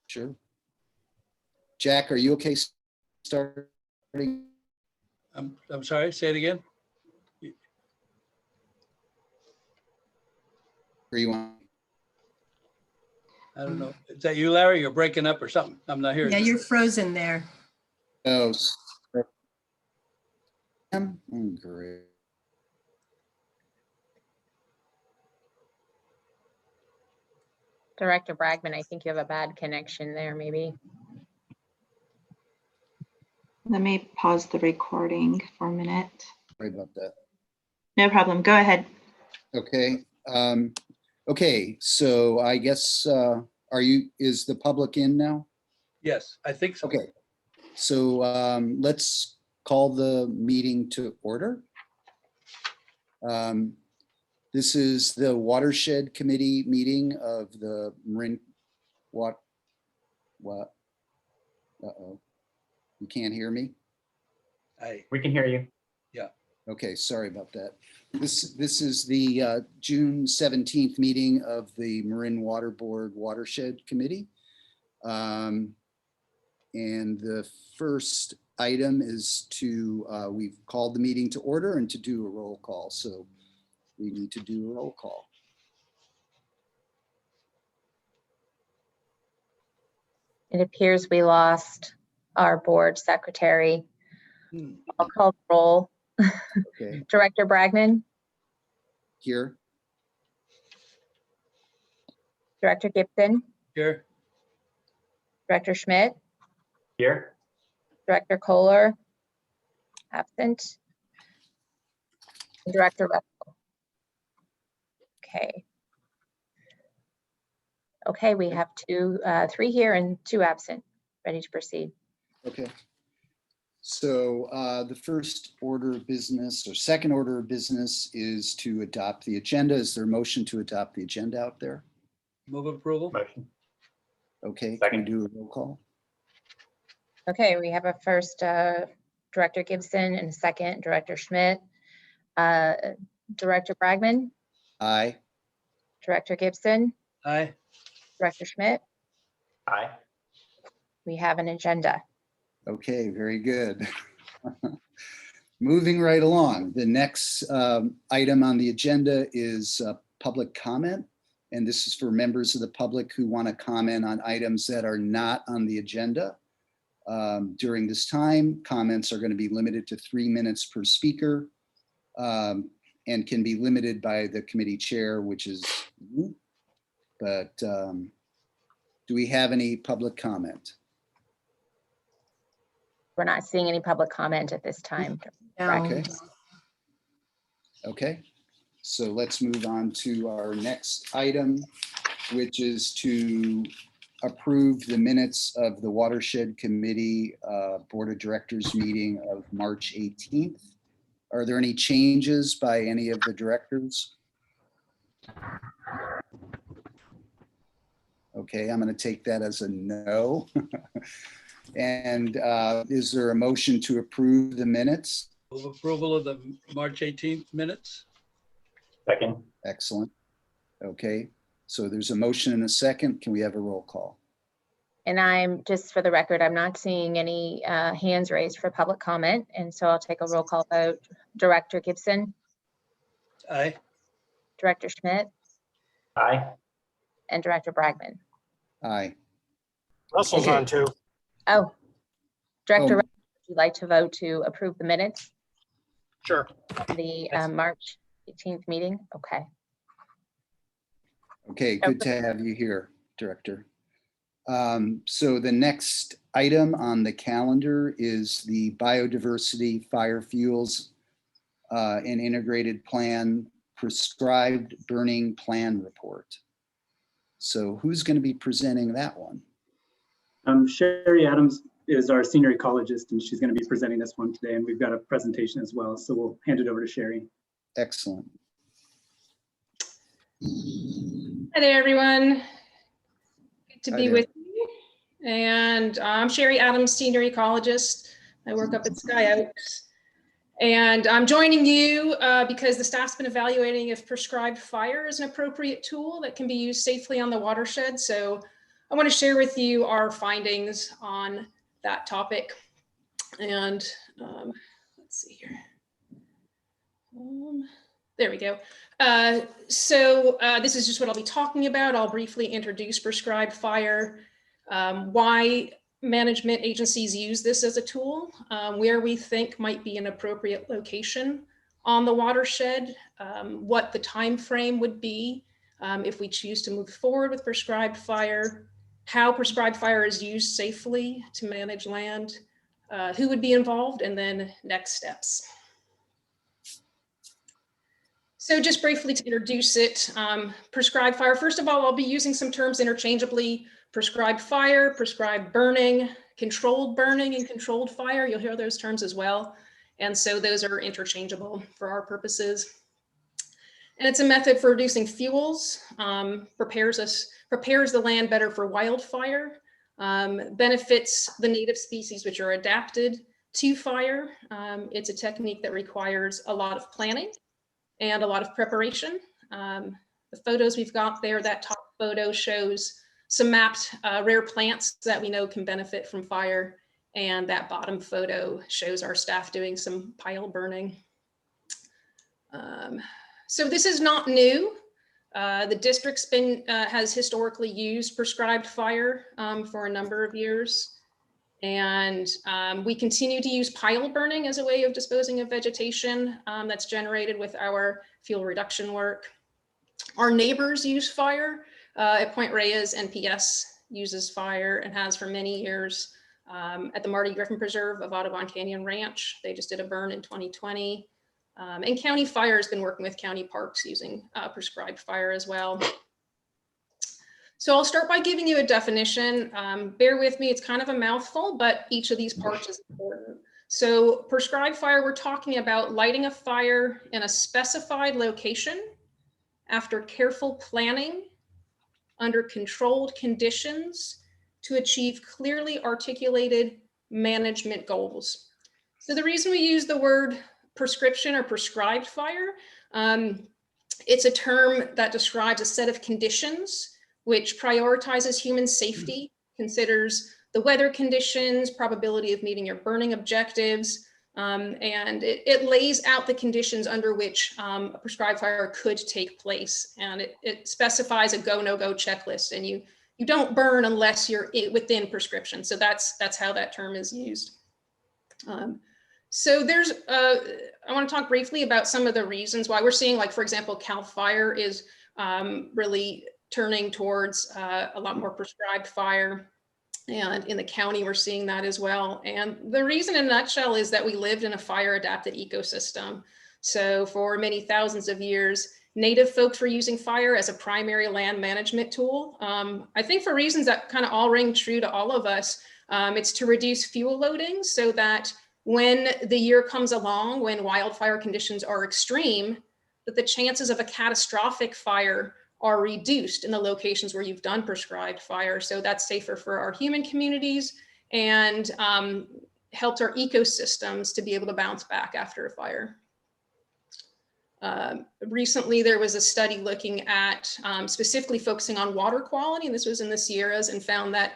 Sure. Jack, are you okay starting? I'm sorry, say it again. Or you want? I don't know. Is that you, Larry? You're breaking up or something? I'm not hearing. Yeah, you. you're frozen there. Oh, great. Director Bragman, I think you have a bad connection there, maybe. Let me pause the recording for a minute. Sorry about that. No problem. Go ahead. Okay. Okay. So I guess, is the public in now? Yes, I think so. Okay. So let's call the meeting to order. This is the Watershed Committee meeting of the Marin. What? Uh-oh. You can't hear me? We can hear you. Okay, sorry about that. This is the June 17th meeting of the Marin Water Board Watershed Committee. And the first item is to, we've called the meeting to order and to do a roll call. So we need to do a roll call. It appears we lost our board secretary. Hmm. I'll call the roll. Okay, Director Bragman, here. Director Gibson, Here. Director Schmidt, Here. Director Kohler, absent. And Director Russell. Okay. Okay, we have three here and 2 absent. Ready to proceed. Okay. So the first order of business or second order of business is to adopt the agenda. Is there a motion to adopt the agenda out there? Move approval. Motion. Okay, can Second. we do a roll call? Okay, we have a first Director Gibson and a second Director Schmidt. Director Bragman, Aye. Director Gibson, Aye. Director Schmidt. Aye. We have an agenda. Okay, very good. Moving right along, the next item on the agenda is public comment. And this is for members of the public who want to comment on items that are not on the agenda. During this time, comments are going to be limited to 3 minutes per speaker and can be limited by the committee chair, which is you. But do we have any public comment? We're not seeing any public comment at this time. No. Okay. Okay, so let's move on to our next item, which is to approve the minutes of the Watershed Committee Board of Directors meeting of March 18th. Are there any changes by any of the directors? Okay, I'm going to take that as a no. And is there a motion to approve the minutes? Move approval of the March 18th minutes. Second. Excellent. Okay, so there's a motion and a second. Can we have a roll call? And I'm, just for the record, I'm not seeing any hands raised for public comment. And so I'll take a roll call vote. Director Gibson, Aye. Director Schmidt, Aye. and Director Bragman. Aye. Russell's Okay. on too. Oh, Director, Oh. would you like to vote to approve the minutes Sure. of the Yes. March 18th meeting? Okay. Okay, good to have you here, Director. So the next item on the calendar is the biodiversity, fire fuels, and integrated plan prescribed burning plan report. So who's going to be presenting that one? Sherry Adams is our senior ecologist, and she's going to be presenting this one today, and we've got a presentation as well, so we'll hand it over to Sherry. Excellent. Hi there, everyone. Good to Hi be there. with you. And I'm Sherry Adams, senior ecologist. I work up at Sky Oaks. And I'm joining you because the staff's been evaluating if prescribed fire is an appropriate tool that can be used safely on the watershed. So I want to share with you our findings on that topic. And let's see here. There we go. This is just what I'll be talking about. I'll briefly introduce prescribed fire, why management agencies use this as a tool, where we think might be an appropriate location on the watershed, what the time frame would be if we choose to move forward with prescribed fire, how prescribed fire is used safely to manage land, who would be involved, and then next steps. So just briefly to introduce it, prescribed fire, first of all, I'll be using some terms interchangeably: prescribed fire, prescribed burning, controlled burning, and controlled fire. You'll hear those terms as well. And so those are interchangeable for our purposes. And it's a method for reducing fuels, prepares the land better for wildfire, benefits the native species which are adapted to fire. It's a technique that requires a lot of planning and a lot of preparation. The photos we've got there, that top photo shows some mapped rare plants that we know can benefit from fire. And that bottom photo shows our staff doing some pile burning. So this is not new. The district's has historically used prescribed fire for a number of years. And we continue to use pile burning as a way of disposing of vegetation that's generated with our fuel reduction work. Our neighbors use fire. At Point Reyes, NPS uses fire and has for many years. At the Marty Griffin Preserve of Audubon Canyon Ranch, they just did a burn in 2020. And County Fire has been working with county parks using prescribed fire as well. So I'll start by giving you a definition. Bear with me, it's kind of a mouthful, but each of these parts is important. So prescribed fire, we're talking about lighting a fire in a specified location after careful planning under controlled conditions to achieve clearly articulated management goals. So the reason we use the word prescription or prescribed fire, it's a term that describes a set of conditions which prioritizes human safety, considers the weather conditions, probability of meeting your burning objectives, and it lays out the conditions under which a prescribed fire could take place. And it specifies a go, no go checklist, and you don't burn unless you're within prescription. So that's how that term is used. So there's, I want to talk briefly about some of the reasons why we're seeing, like, for example, CAL FIRE is really turning towards a lot more prescribed fire. And in the county, we're seeing that as well. And the reason in a nutshell is that we lived in a fire adapted ecosystem. So for many thousands of years, Native folks were using fire as a primary land management tool. I think for reasons that kind of all ring true to all of us, it's to reduce fuel loading so that when the year comes along, when wildfire conditions are extreme, that the chances of a catastrophic fire are reduced in the locations where you've done prescribed fire. So that's safer for our human communities and helps our ecosystems to be able to bounce back after a fire. Recently, there was a study looking at specifically focusing on water quality, and this was in the Sierras, and found that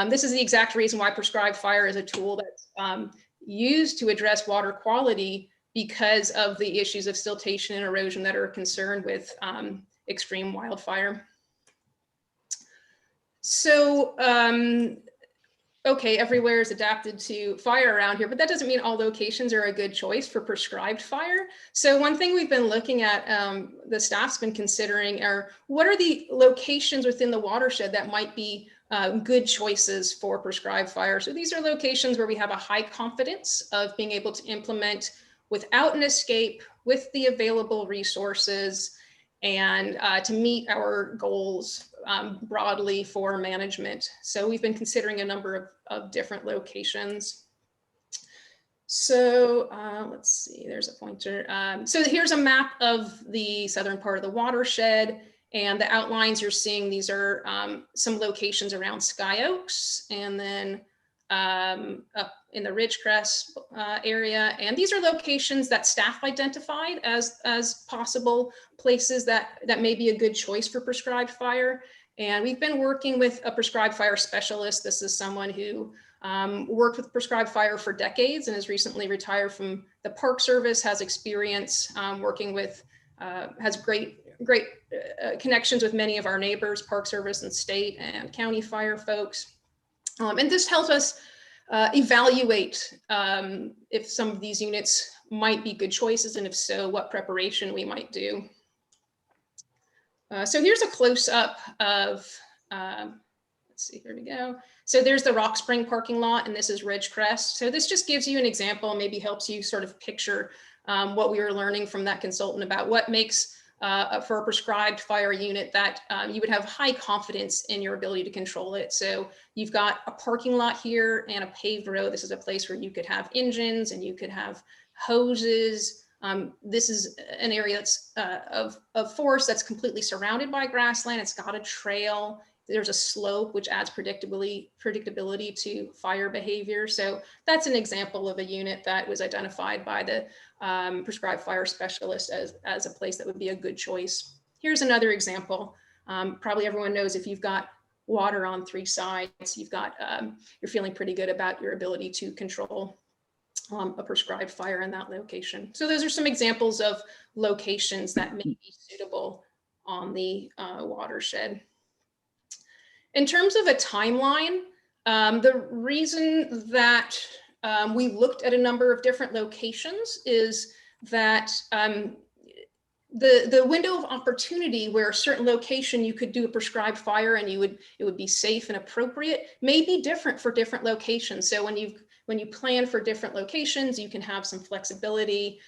this is the exact reason why prescribed fire is a tool that's used to address water quality, because of the issues of siltation and erosion that are concerned with extreme wildfire. So, okay, everywhere is adapted to fire around here, but that doesn't mean all locations are a good choice for prescribed fire. So one thing we've been looking at, the staff's been considering, are what are the locations within the watershed that might be good choices for prescribed fire. So these are locations where we have a high confidence of being able to implement without an escape, with the available resources, and to meet our goals broadly for management. So we've been considering a number of different locations. So let's see, there's a pointer. So here's a map of the southern part of the watershed, and the outlines you're seeing, these are some locations around Sky Oaks, and then up in the Ridgecrest area. And these are locations that staff identified as possible places that may be a good choice for prescribed fire. And we've been working with a prescribed fire specialist. This is someone who worked with prescribed fire for decades and has recently retired from the Park Service, has experience working with, has great connections with many of our neighbors, Park Service and state and county fire folks. And this helps us evaluate if some of these units might be good choices, and if so, what preparation we might do. So here's a close-up of, let's see, here we go. So there's the Rock Spring parking lot, and this is Ridgecrest. So this just gives you an example, maybe helps you sort of picture what we were learning from that consultant about what makes for a prescribed fire unit that you would have high confidence in your ability to control it. So you've got a parking lot here and a paved road. This is a place where you could have engines and you could have hoses. This is an area that's of force that's completely surrounded by grassland. It's got a trail. There's a slope, which adds predictability to fire behavior. So that's an example of a unit that was identified by the prescribed fire specialist as a place that would be a good choice. Here's another example. Probably everyone knows if you've got water on 3 sides, you've got, you're feeling pretty good about your ability to control a prescribed fire in that location. So those are some examples of locations that may be suitable on the watershed. In terms of a timeline, the reason that we looked at a number of different locations is that the window of opportunity where a certain location you could do a prescribed fire and it would be safe and appropriate may be different for different locations. So when you plan for different locations, you can have some flexibility.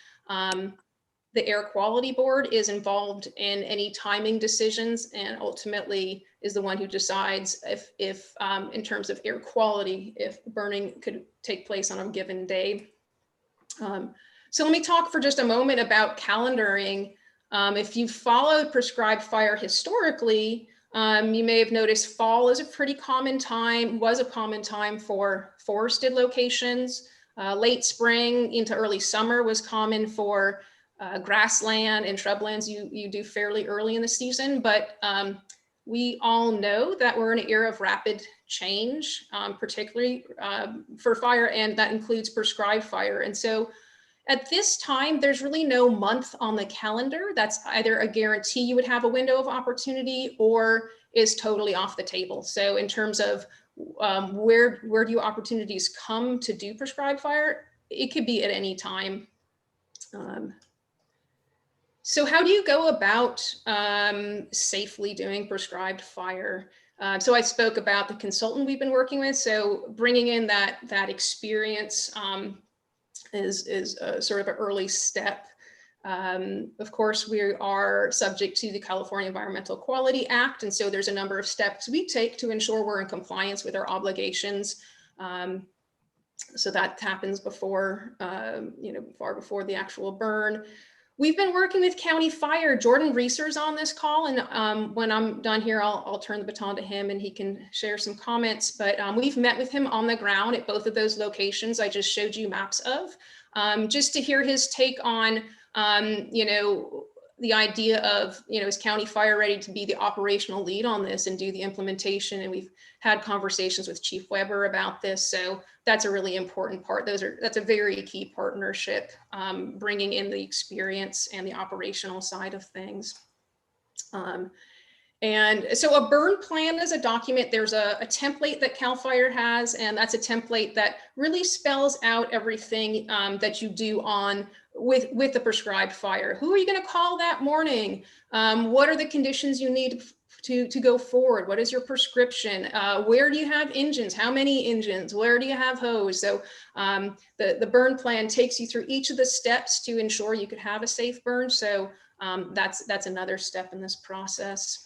The Air Quality Board is involved in any timing decisions and ultimately is the one who decides if in terms of air quality, if burning could take place on a given day. So let me talk for just a moment about calendaring. If you followed prescribed fire historically, you may have noticed fall is a pretty common time, was a common time for forested locations. Late spring into early summer was common for grassland and shrublands you do fairly early in the season, but we all know that we're in an era of rapid change, particularly for fire, and that includes prescribed fire. And so at this time, there's really no month on the calendar that's either a guarantee you would have a window of opportunity or is totally off the table. So in terms of where do opportunities come to do prescribed fire, it could be at any time. So how do you go about safely doing prescribed fire? So I spoke about the consultant we've been working with. So bringing in that experience is a sort of an early step. Of course, we are subject to the California Environmental Quality Act. And so there's a number of steps we take to ensure we're in compliance with our obligations. So that happens before, far before the actual burn. We've been working with County Fire. Jordan Reeser's on this call, and when I'm done here, I'll turn the baton to him and he can share some comments. But we've met with him on the ground at both of those locations I just showed you maps of, just to hear his take on, the idea of, is County Fire ready to be the operational lead on this and do the implementation? And we've had conversations with Chief Weber about this. So that's a really important part. That's a very key partnership, bringing in the experience and the operational side of things. And so a burn plan is a document. There's a template that CAL FIRE has, and that's a template that really spells out everything that you do with the prescribed fire. Who are you going to call that morning? What are the conditions you need to go forward? What is your prescription? Where do you have engines? How many engines? Where do you have hose? So the burn plan takes you through each of the steps to ensure you could have a safe burn. So that's another step in this process.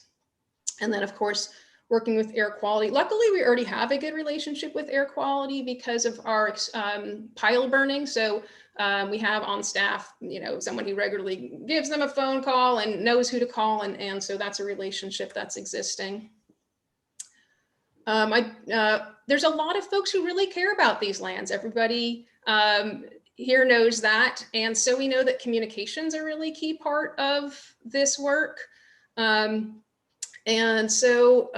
And then, of course, working with air quality. Luckily, we already have a good relationship with air quality because of our pile burning. So we have on staff, someone who regularly gives them a phone call and knows who to call. And so that's a relationship that's existing. There's a lot of folks who really care about these lands. Everybody here knows that. And so we know that communications are a really key part of this work. And so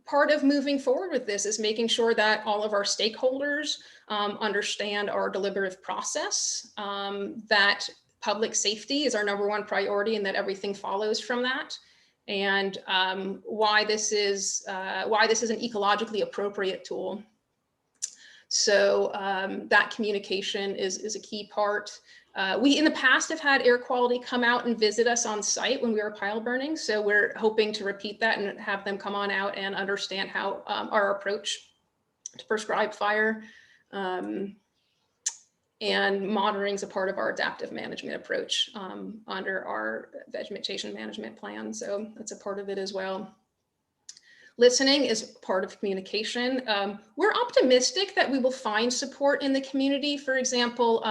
part of moving forward with this is making sure that all of our stakeholders understand our deliberative process, that public safety is our #1 priority and that everything follows from that, and why this is an ecologically appropriate tool. So that communication is a key part. We in the past have had air quality come out and visit us on site when we were pile burning. So we're hoping to repeat that and have them come on out and understand how our approach to prescribed fire. And monitoring is a part of our adaptive management approach under our vegetation management plan. So that's a part of it as well. Listening is part of communication. We're optimistic that we will find support in the community. For example,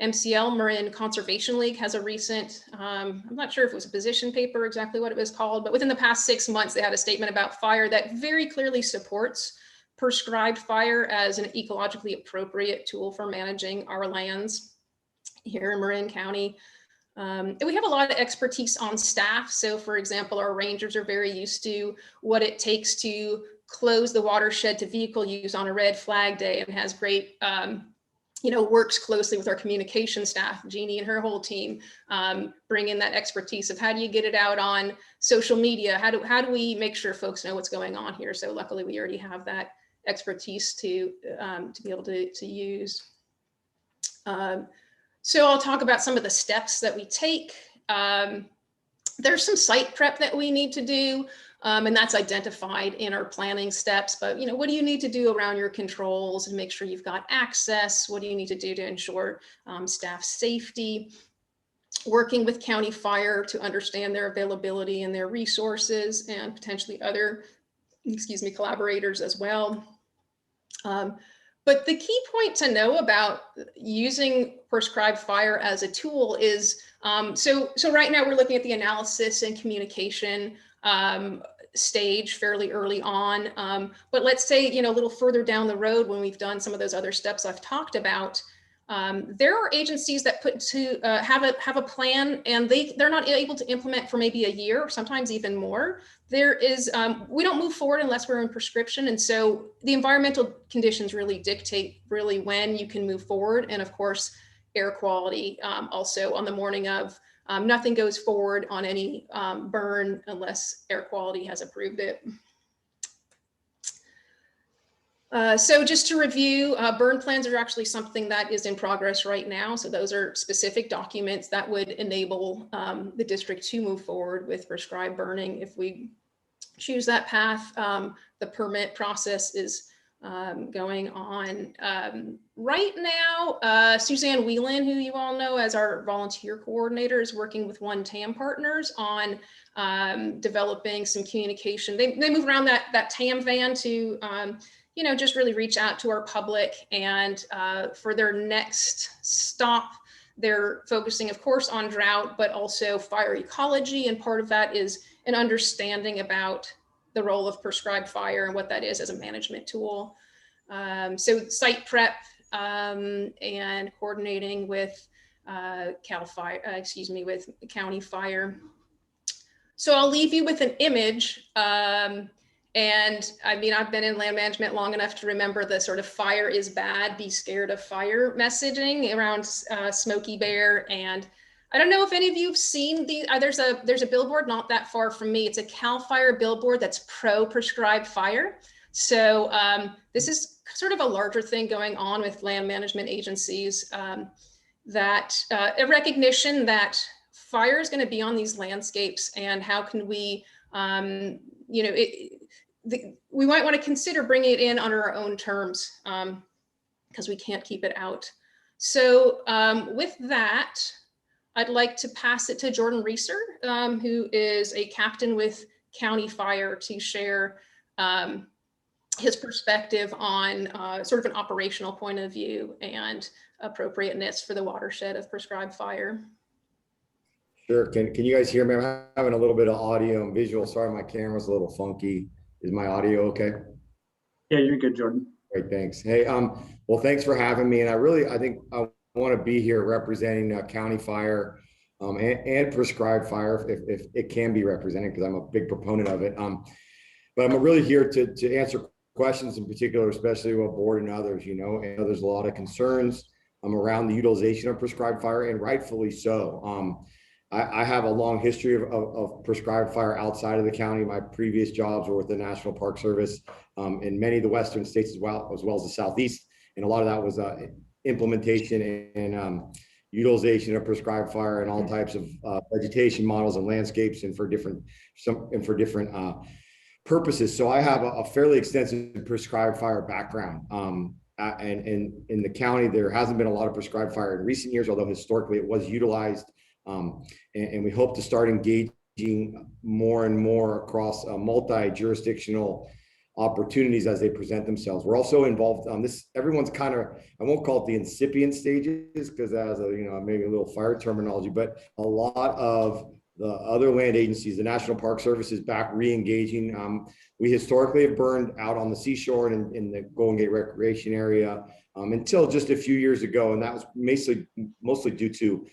MCL, Marin Conservation League, has a recent, I'm not sure if it was a position paper, exactly what it was called, but within the past 6 months, they had a statement about fire that very clearly supports prescribed fire as an ecologically appropriate tool for managing our lands here in Marin County. And we have a lot of expertise on staff. So for example, our rangers are very used to what it takes to close the watershed to vehicle use on a red flag day, and has great, works closely with our communication staff, Jeannie and her whole team, bring in that expertise of how do you get it out on social media? How do we make sure folks know what's going on here? So luckily we already have that expertise to be able to use. So I'll talk about some of the steps that we take. There's some site prep that we need to do, and that's identified in our planning steps. But what do you need to do around your controls and make sure you've got access? What do you need to do to ensure staff safety? Working with county fire to understand their availability and their resources, and potentially other, collaborators as well. But the key point to know about using prescribed fire as a tool is, so right now we're looking at the analysis and communication stage fairly early on. But let's say, a little further down the road, when we've done some of those other steps I've talked about, there are agencies that have a plan, and they're not able to implement for maybe a year, or sometimes even more. There is, we don't move forward unless we're in prescription. And so the environmental conditions really dictate when you can move forward. And of course, air quality also on the morning of, nothing goes forward on any burn unless air quality has approved it. So just to review, burn plans are actually something that is in progress right now. So those are specific documents that would enable the district to move forward with prescribed burning if we choose that path. The permit process is going on. Right now, Suzanne Whelan, who you all know as our volunteer coordinator, is working with One TAM Partners on developing some communication. They move around that TAM van to just really reach out to our public. And for their next stop, they're focusing, of course, on drought, but also fire ecology. And part of that is an understanding about the role of prescribed fire and what that is as a management tool. So site prep and coordinating with with county fire. So I'll leave you with an image. And I mean, I've been in land management long enough to remember the sort of fire is bad, be scared of fire messaging around Smokey Bear. And I don't know if any of you have seen there's a billboard not that far from me. It's a CAL FIRE billboard that's pro prescribed fire. So this is sort of a larger thing going on with land management agencies, that a recognition that fire is going to be on these landscapes, and how can we, we might want to consider bringing it in under our own terms, because we can't keep it out. So with that, I'd like to pass it to Jordan Reeser, who is a captain with County Fire, to share his perspective on sort of an operational point of view and appropriateness for the watershed of prescribed fire. Sure. Can you guys hear me? I'm having a little bit of audio and visual. Sorry, my camera's a little funky. Is my audio okay? Yeah, you're good, Jordan. Great, thanks. Hey, well, thanks for having me. And I think I want to be here representing County Fire. and prescribed fire if it can be represented, because I'm a big proponent of it. But I'm really here to answer questions in particular, especially with board and others. And there's a lot of concerns around the utilization of prescribed fire, and rightfully so. I have a long history of prescribed fire outside of the county. My previous jobs were with the National Park Service in many of the western states as well as the southeast, and a lot of that was implementation and utilization of prescribed fire and all types of vegetation models and landscapes, and for different purposes. So I have a fairly extensive prescribed fire background. And in the county, there hasn't been a lot of prescribed fire in recent years, although historically it was utilized. And we hope to start engaging more and more across multi-jurisdictional opportunities as they present themselves. We're also involved on this. Everyone's kind of, I won't call it the incipient stages, because that has maybe a little fire terminology, but a lot of the other land agencies, the National Park Service is back re-engaging. We historically have burned out on the seashore and in the Golden Gate Recreation Area until just a few years ago, and that was mostly due to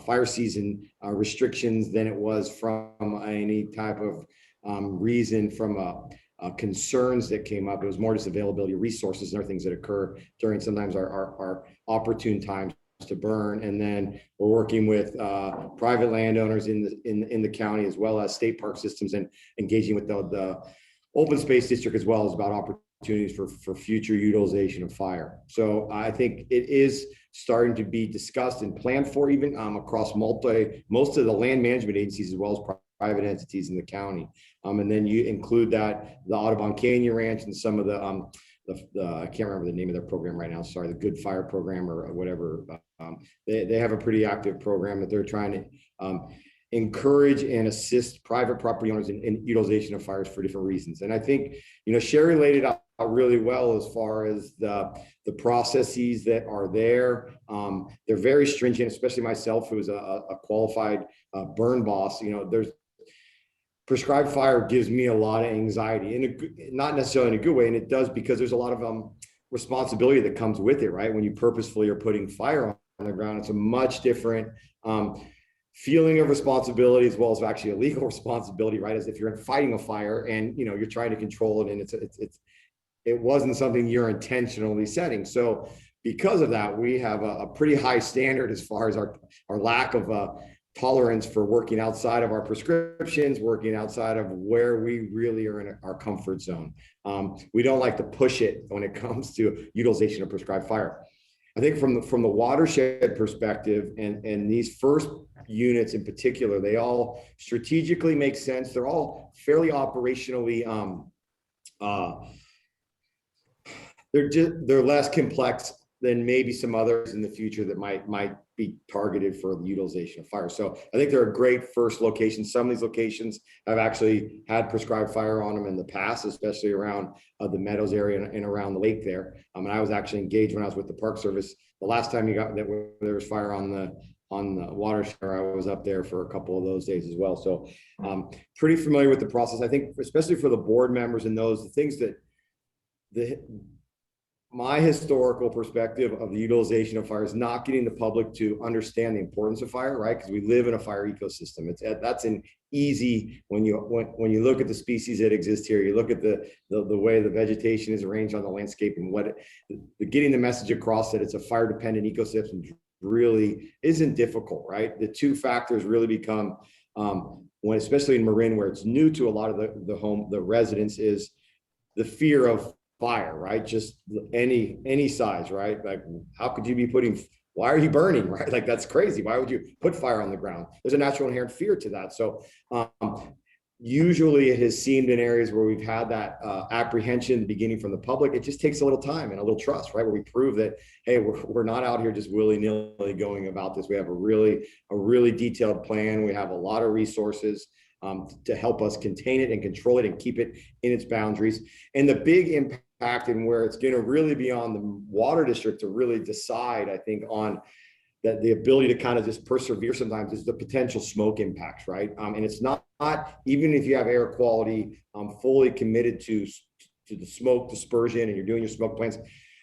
fire season restrictions than it was from any type of reason from concerns that came up. It was more just availability of resources and other things that occur during sometimes our opportune times to burn. And then we're working with private landowners in the county, as well as state park systems, and engaging with the open space district as well, as about opportunities for future utilization of fire. So I think it is starting to be discussed and planned for, even across most of the land management agencies as well as private entities in the county. And then you include that the Audubon Canyon Ranch and some of the I can't remember the name of their program right now. Sorry, the Good Fire Program or whatever. They have a pretty active program that they're trying to encourage and assist private property owners in utilization of fires for different reasons. And I think, Sherry laid it out really well as far as the processes that are there. They're very stringent, especially myself, who is a qualified burn boss. There's prescribed fire gives me a lot of anxiety, not necessarily in a good way. And it does, because there's a lot of responsibility that comes with it, right? When you purposefully are putting fire on the ground, it's a much different feeling of responsibility, as well as actually a legal responsibility, right? As if you're fighting a fire and, you're trying to control it, and it wasn't something you're intentionally setting. So because of that, we have a pretty high standard as far as our lack of tolerance for working outside of our prescriptions, working outside of where we really are in our comfort zone. We don't like to push it when it comes to utilization of prescribed fire. I think from the watershed perspective, and these first units in particular, they all strategically make sense. They're all fairly operationally, they're less complex than maybe some others in the future that might be targeted for the utilization of fire. So I think they're a great first location. Some of these locations have actually had prescribed fire on them in the past, especially around the Meadows area and around the lake there. And I was actually engaged when I was with the Park Service. The last time there was fire on the watershed, I was up there for a couple of those days as well. So pretty familiar with the process. I think, especially for the board members and the things that my historical perspective of the utilization of fire is not getting the public to understand the importance of fire, right? Because we live in a fire ecosystem. That's an easy, when you look at the species that exist here, you look at the way the vegetation is arranged on the landscape, and getting the message across that it's a fire dependent ecosystem really isn't difficult, right? The two factors really become when, especially in Marin, where it's new to a lot of the residents, is the fear of fire, right? Just any size, right? Like, how could you be why are you burning, right? Like, that's crazy. Why would you put fire on the ground? There's a natural inherent fear to that. So usually it has seemed in areas where we've had that apprehension in the beginning from the public, it just takes a little time and a little trust, right? Where we prove that, hey, we're not out here just willy-nilly going about this. We have a really detailed plan. We have a lot of resources to help us contain it and control it and keep it in its boundaries. And the big impact, and where it's going to really be on the water district to really decide, I think, on that the ability to kind of just persevere sometimes, is the potential smoke impacts, right? And it's not even if you have air quality fully committed to the smoke dispersion and you're doing your smoke plans,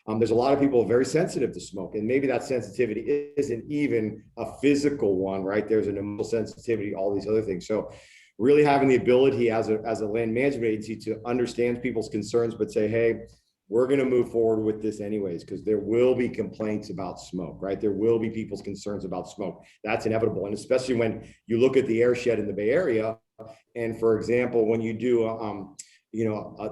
There's a lot of people very sensitive to smoke, and maybe that sensitivity isn't even a physical one, right? There's an emotional sensitivity, all these other things. So really having the ability as a land management agency to understand people's concerns, but say, hey, we're going to move forward with this anyways, because there will be complaints about smoke, right? There will be people's concerns about smoke. That's inevitable. And especially when you look at the Watershed in the Bay Area, and for example, when you do,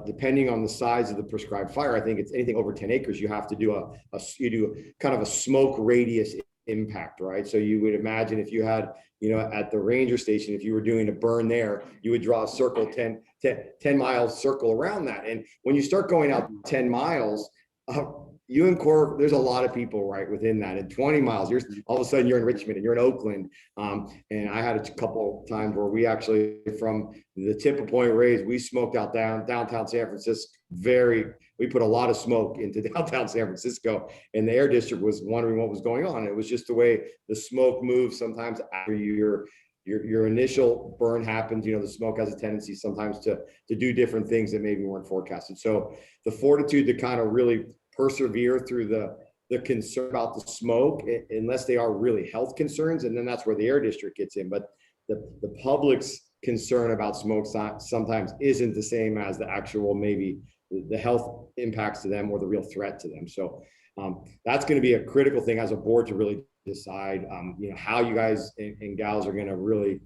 depending on the size of the prescribed fire, I think it's anything over 10 acres, you have to do you do kind of a smoke radius impact, right? So you would imagine if you had, at the ranger station, if you were doing a burn there, you would draw a circle 10 mile circle around that. And when you start going out 10 miles, there's a lot of people right within that. And 20 miles, all of a sudden you're in Richmond and you're in Oakland. And I had a couple of times where we actually, from the tip of Point Reyes, we smoked out downtown San Francisco. We put a lot of smoke into downtown San Francisco, and the air district was wondering what was going on. It was just the way the smoke moves sometimes after your initial burn happens. The smoke has a tendency sometimes to do different things that maybe weren't forecasted. So the fortitude to kind of really persevere through the concern about the smoke, unless they are really health concerns, and then that's where the air district gets in. But the public's concern about smoke sometimes isn't the same as the actual maybe the health impacts to them or the real threat to them. So that's going to be a critical thing as a board to really decide, how you guys and gals are going to really,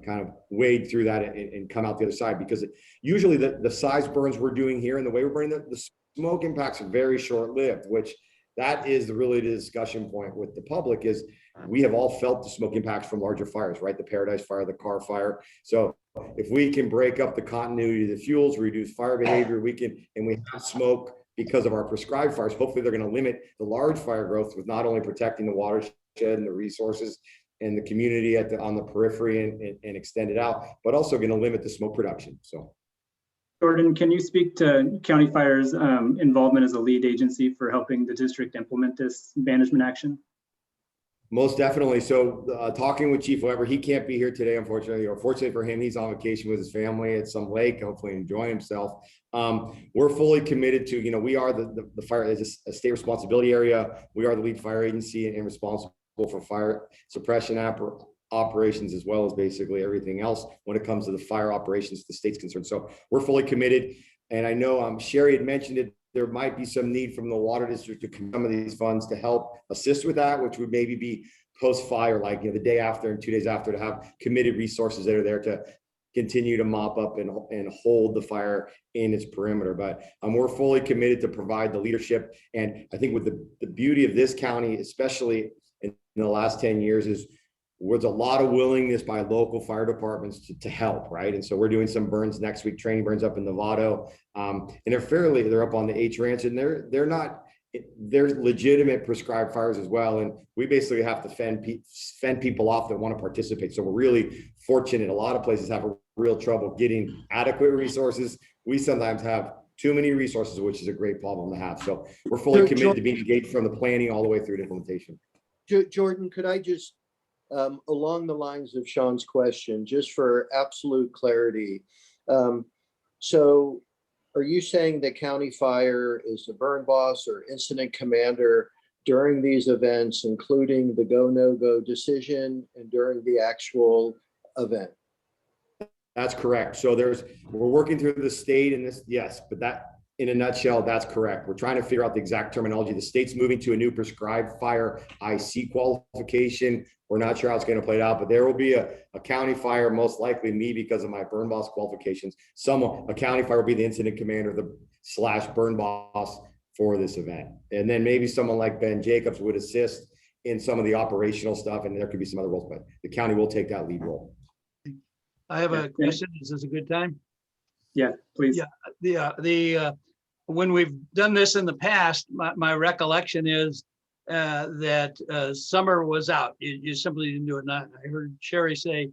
kind of wade through that and come out the other side. Because usually the size burns we're doing here and the way we're burning the smoke impacts are very short-lived, which that is really the discussion point with the public. Is we have all felt the smoke impacts from larger fires, right? The Paradise Fire, the Carr Fire. So if we can break up the continuity of the fuels, reduce fire behavior, we have smoke because of our prescribed fires. Hopefully they're going to limit the large fire growth with not only protecting the watershed and the resources and the community on the periphery and extend it out, but also going to limit the smoke production. So Jordan, can you speak to County Fire's involvement as a lead agency for helping the district implement this management action? Most definitely. So talking with Chief Weber, he can't be here today, unfortunately, or fortunately for him, he's on vacation with his family at some lake, hopefully enjoying himself. We're fully committed to, we are the fire as a state responsibility area. We are the lead fire agency and responsible for fire suppression operations, as well as basically everything else when it comes to the fire operations the state's concerned. So we're fully committed. And I know Sherry had mentioned it, there might be some need from the water district to come some of these funds to help assist with that, which would maybe be post-fire, like the day after and 2 days after, to have committed resources that are there to continue to mop up and hold the fire in its perimeter. But we're fully committed to provide the leadership. And I think with the beauty of this county, especially in the last 10 years, is there's a lot of willingness by local fire departments to help, right? And so we're doing some burns next week, training burns up in Novato, and they're up on the H Ranch, and they're legitimate prescribed fires as well. And we basically have to fend people off that want to participate. So we're really fortunate. A lot of places have a real trouble getting adequate resources. We sometimes have too many resources, which is a great problem to have. So we're fully committed to being engaged from the planning all the way through to implementation. Jordan, could I just, along the lines of Sean's question, just for absolute clarity. So are you saying that County Fire is the burn boss or incident commander during these events, including the go, no go decision and during the actual event? That's correct. So we're working through the state in this, yes, but that in a nutshell, that's correct. We're trying to figure out the exact terminology. The state's moving to a new prescribed fire IC qualification. We're not sure how it's going to play out, but there will be a county fire, most likely me because of my burn boss qualifications. A county fire will be the incident commander, / burn boss for this event. And then maybe someone like Ben Jacobs would assist in some of the operational stuff, and there could be some other roles, but the county will take that lead role. I have a question. Is this a good time? Yeah, please. Yeah, when we've done this in the past, my recollection is that summer was out. You simply didn't do it. I heard Sherry say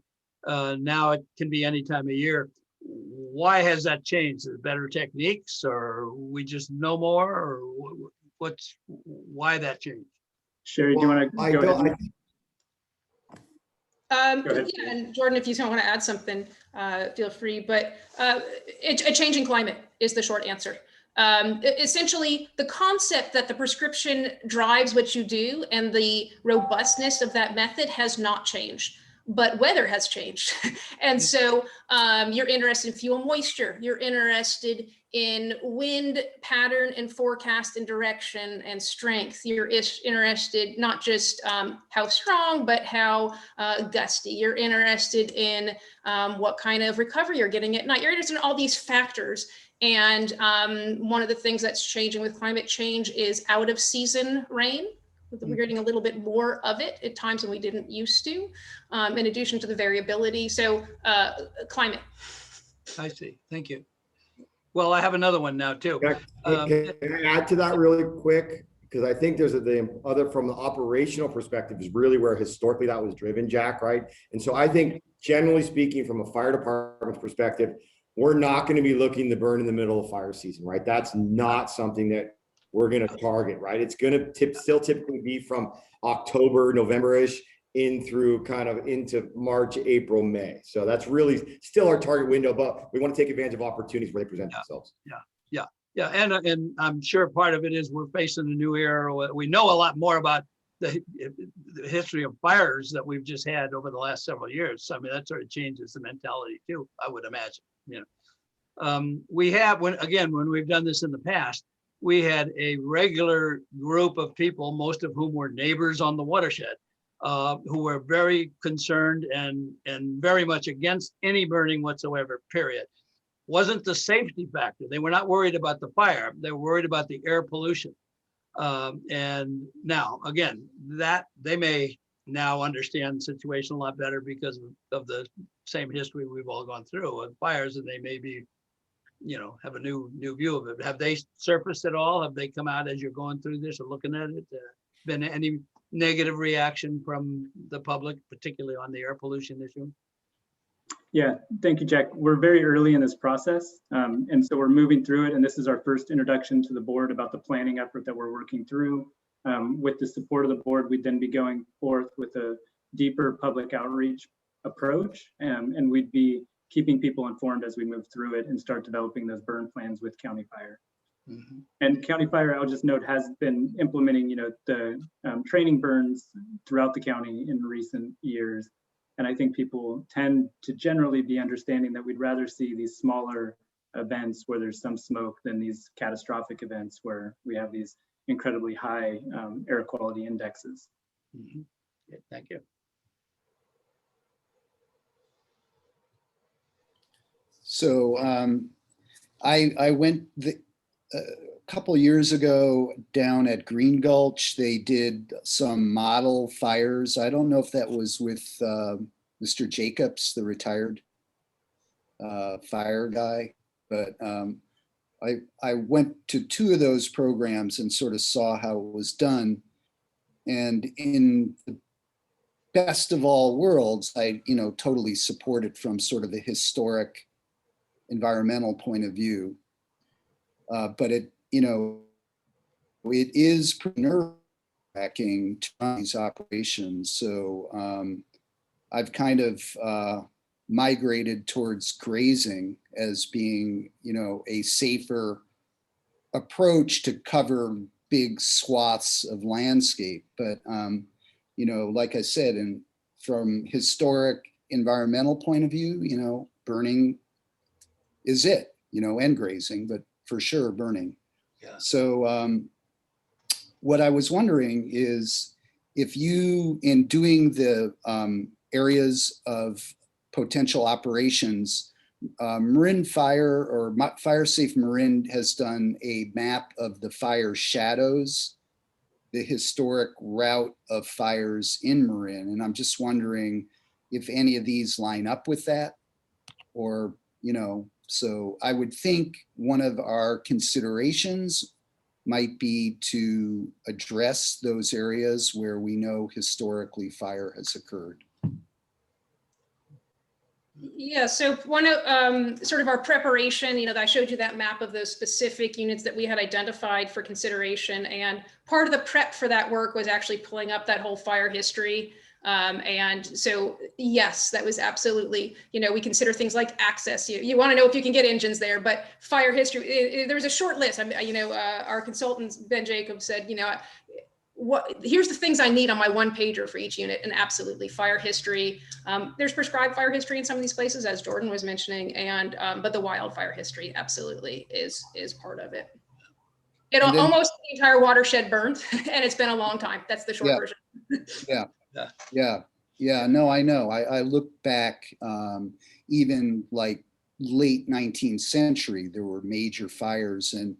now it can be any time of year. Why has that changed? Is it better techniques, or we just know more, or why that changed? Sherry, do you want to go ahead? Yeah, and Jordan, if you don't want to add something, feel free. But a changing climate is the short answer. essentially the concept that the prescription drives what you do and the robustness of that method has not changed, but weather has changed. And so you're interested in fuel moisture, you're interested in wind pattern and forecast and direction and strength. You're interested not just how strong, but how gusty. You're interested in what kind of recovery you're getting at night. You're interested in all these factors. And one of the things that's changing with climate change is out of season rain. We're getting a little bit more of it at times when we didn't used to, in addition to the variability. So climate. I see. Thank you. Well, I have another one now too. Can I add to that really quick? Because I think there's the other, from the operational perspective, is really where historically that was driven, Jack, right? And so I think, generally speaking, from a fire department's perspective, we're not going to be looking to burn in the middle of fire season, right? That's not something that we're going to target, right? It's going to still typically be from October, November-ish in through kind of into March, April, May. So that's really still our target window, but we want to take advantage of opportunities where they present themselves. Yeah, and I'm sure part of it is we're facing a new era. We know a lot more about the history of fires that we've just had over the last several years. So, I mean, that sort of changes the mentality too, I would imagine. You know, we have, when we've done this in the past, we had a regular group of people, most of whom were neighbors on the watershed, who were very concerned and very much against any burning whatsoever, period. Wasn't the safety factor. They were not worried about the fire. They were worried about the air pollution. And now, again, that they may now understand the situation a lot better because of the same history we've all gone through with fires, and they may be, you know, have a new view of it. Have they surfaced at all? Have they come out as you're going through this or looking at it? Been any negative reaction from the public, particularly on the air pollution issue? Yeah, thank you, Jack. We're very early in this process, and so we're moving through it. And this is our first introduction to the board about the planning effort that we're working through. With the support of the board, we'd then be going forth with a deeper public outreach approach, and we'd be keeping people informed as we move through it and start developing those burn plans with County Fire. Mm-hmm. And County Fire, I'll just note, has been implementing, you know, the training burns throughout the county in recent years. And I think people tend to generally be understanding that we'd rather see these smaller events where there's some smoke than these catastrophic events where we have these incredibly high air quality indexes. Mm-hmm. Yeah, thank you. So I went a couple years ago down at Green Gulch. They did some model fires. I don't know if that was with Mr. Jacobs, the retired fire guy, but I went to two of those programs and sort of saw how it was done. And in the best of all worlds, I totally support it from sort of a historic environmental point of view. But it is nerve-wracking to run these operations. So I've kind of migrated towards grazing as being, a safer approach to cover big swaths of landscape. But, like I said, and from historic environmental point of view, burning is it, and grazing, but for sure burning. Yeah. So what I was wondering is if you, in doing the areas of potential operations, Marin Fire or Fire Safe Marin has done a map of the fire shadows, the historic route of fires in Marin. And I'm just wondering if any of these line up with that, or, so I would think one of our considerations might be to address those areas where we know historically fire has occurred. Yeah, so one of sort of our preparation, I showed you that map of those specific units that we had identified for consideration. And part of the prep for that work was actually pulling up that whole fire history And so, yes, that was absolutely, we consider things like access. You want to know if you can get engines there, but fire history, there was a short list. Our consultant, Ben Jacobs, said, here's the things I need on my one pager for each unit, and absolutely fire history. There's prescribed fire history in some of these places, as Jordan was mentioning, but the wildfire history absolutely is part of it. Almost the entire watershed burned, and it's been a long time. That's the short version. Yeah. No, I know. I look back, even like late 19th century, there were major fires, and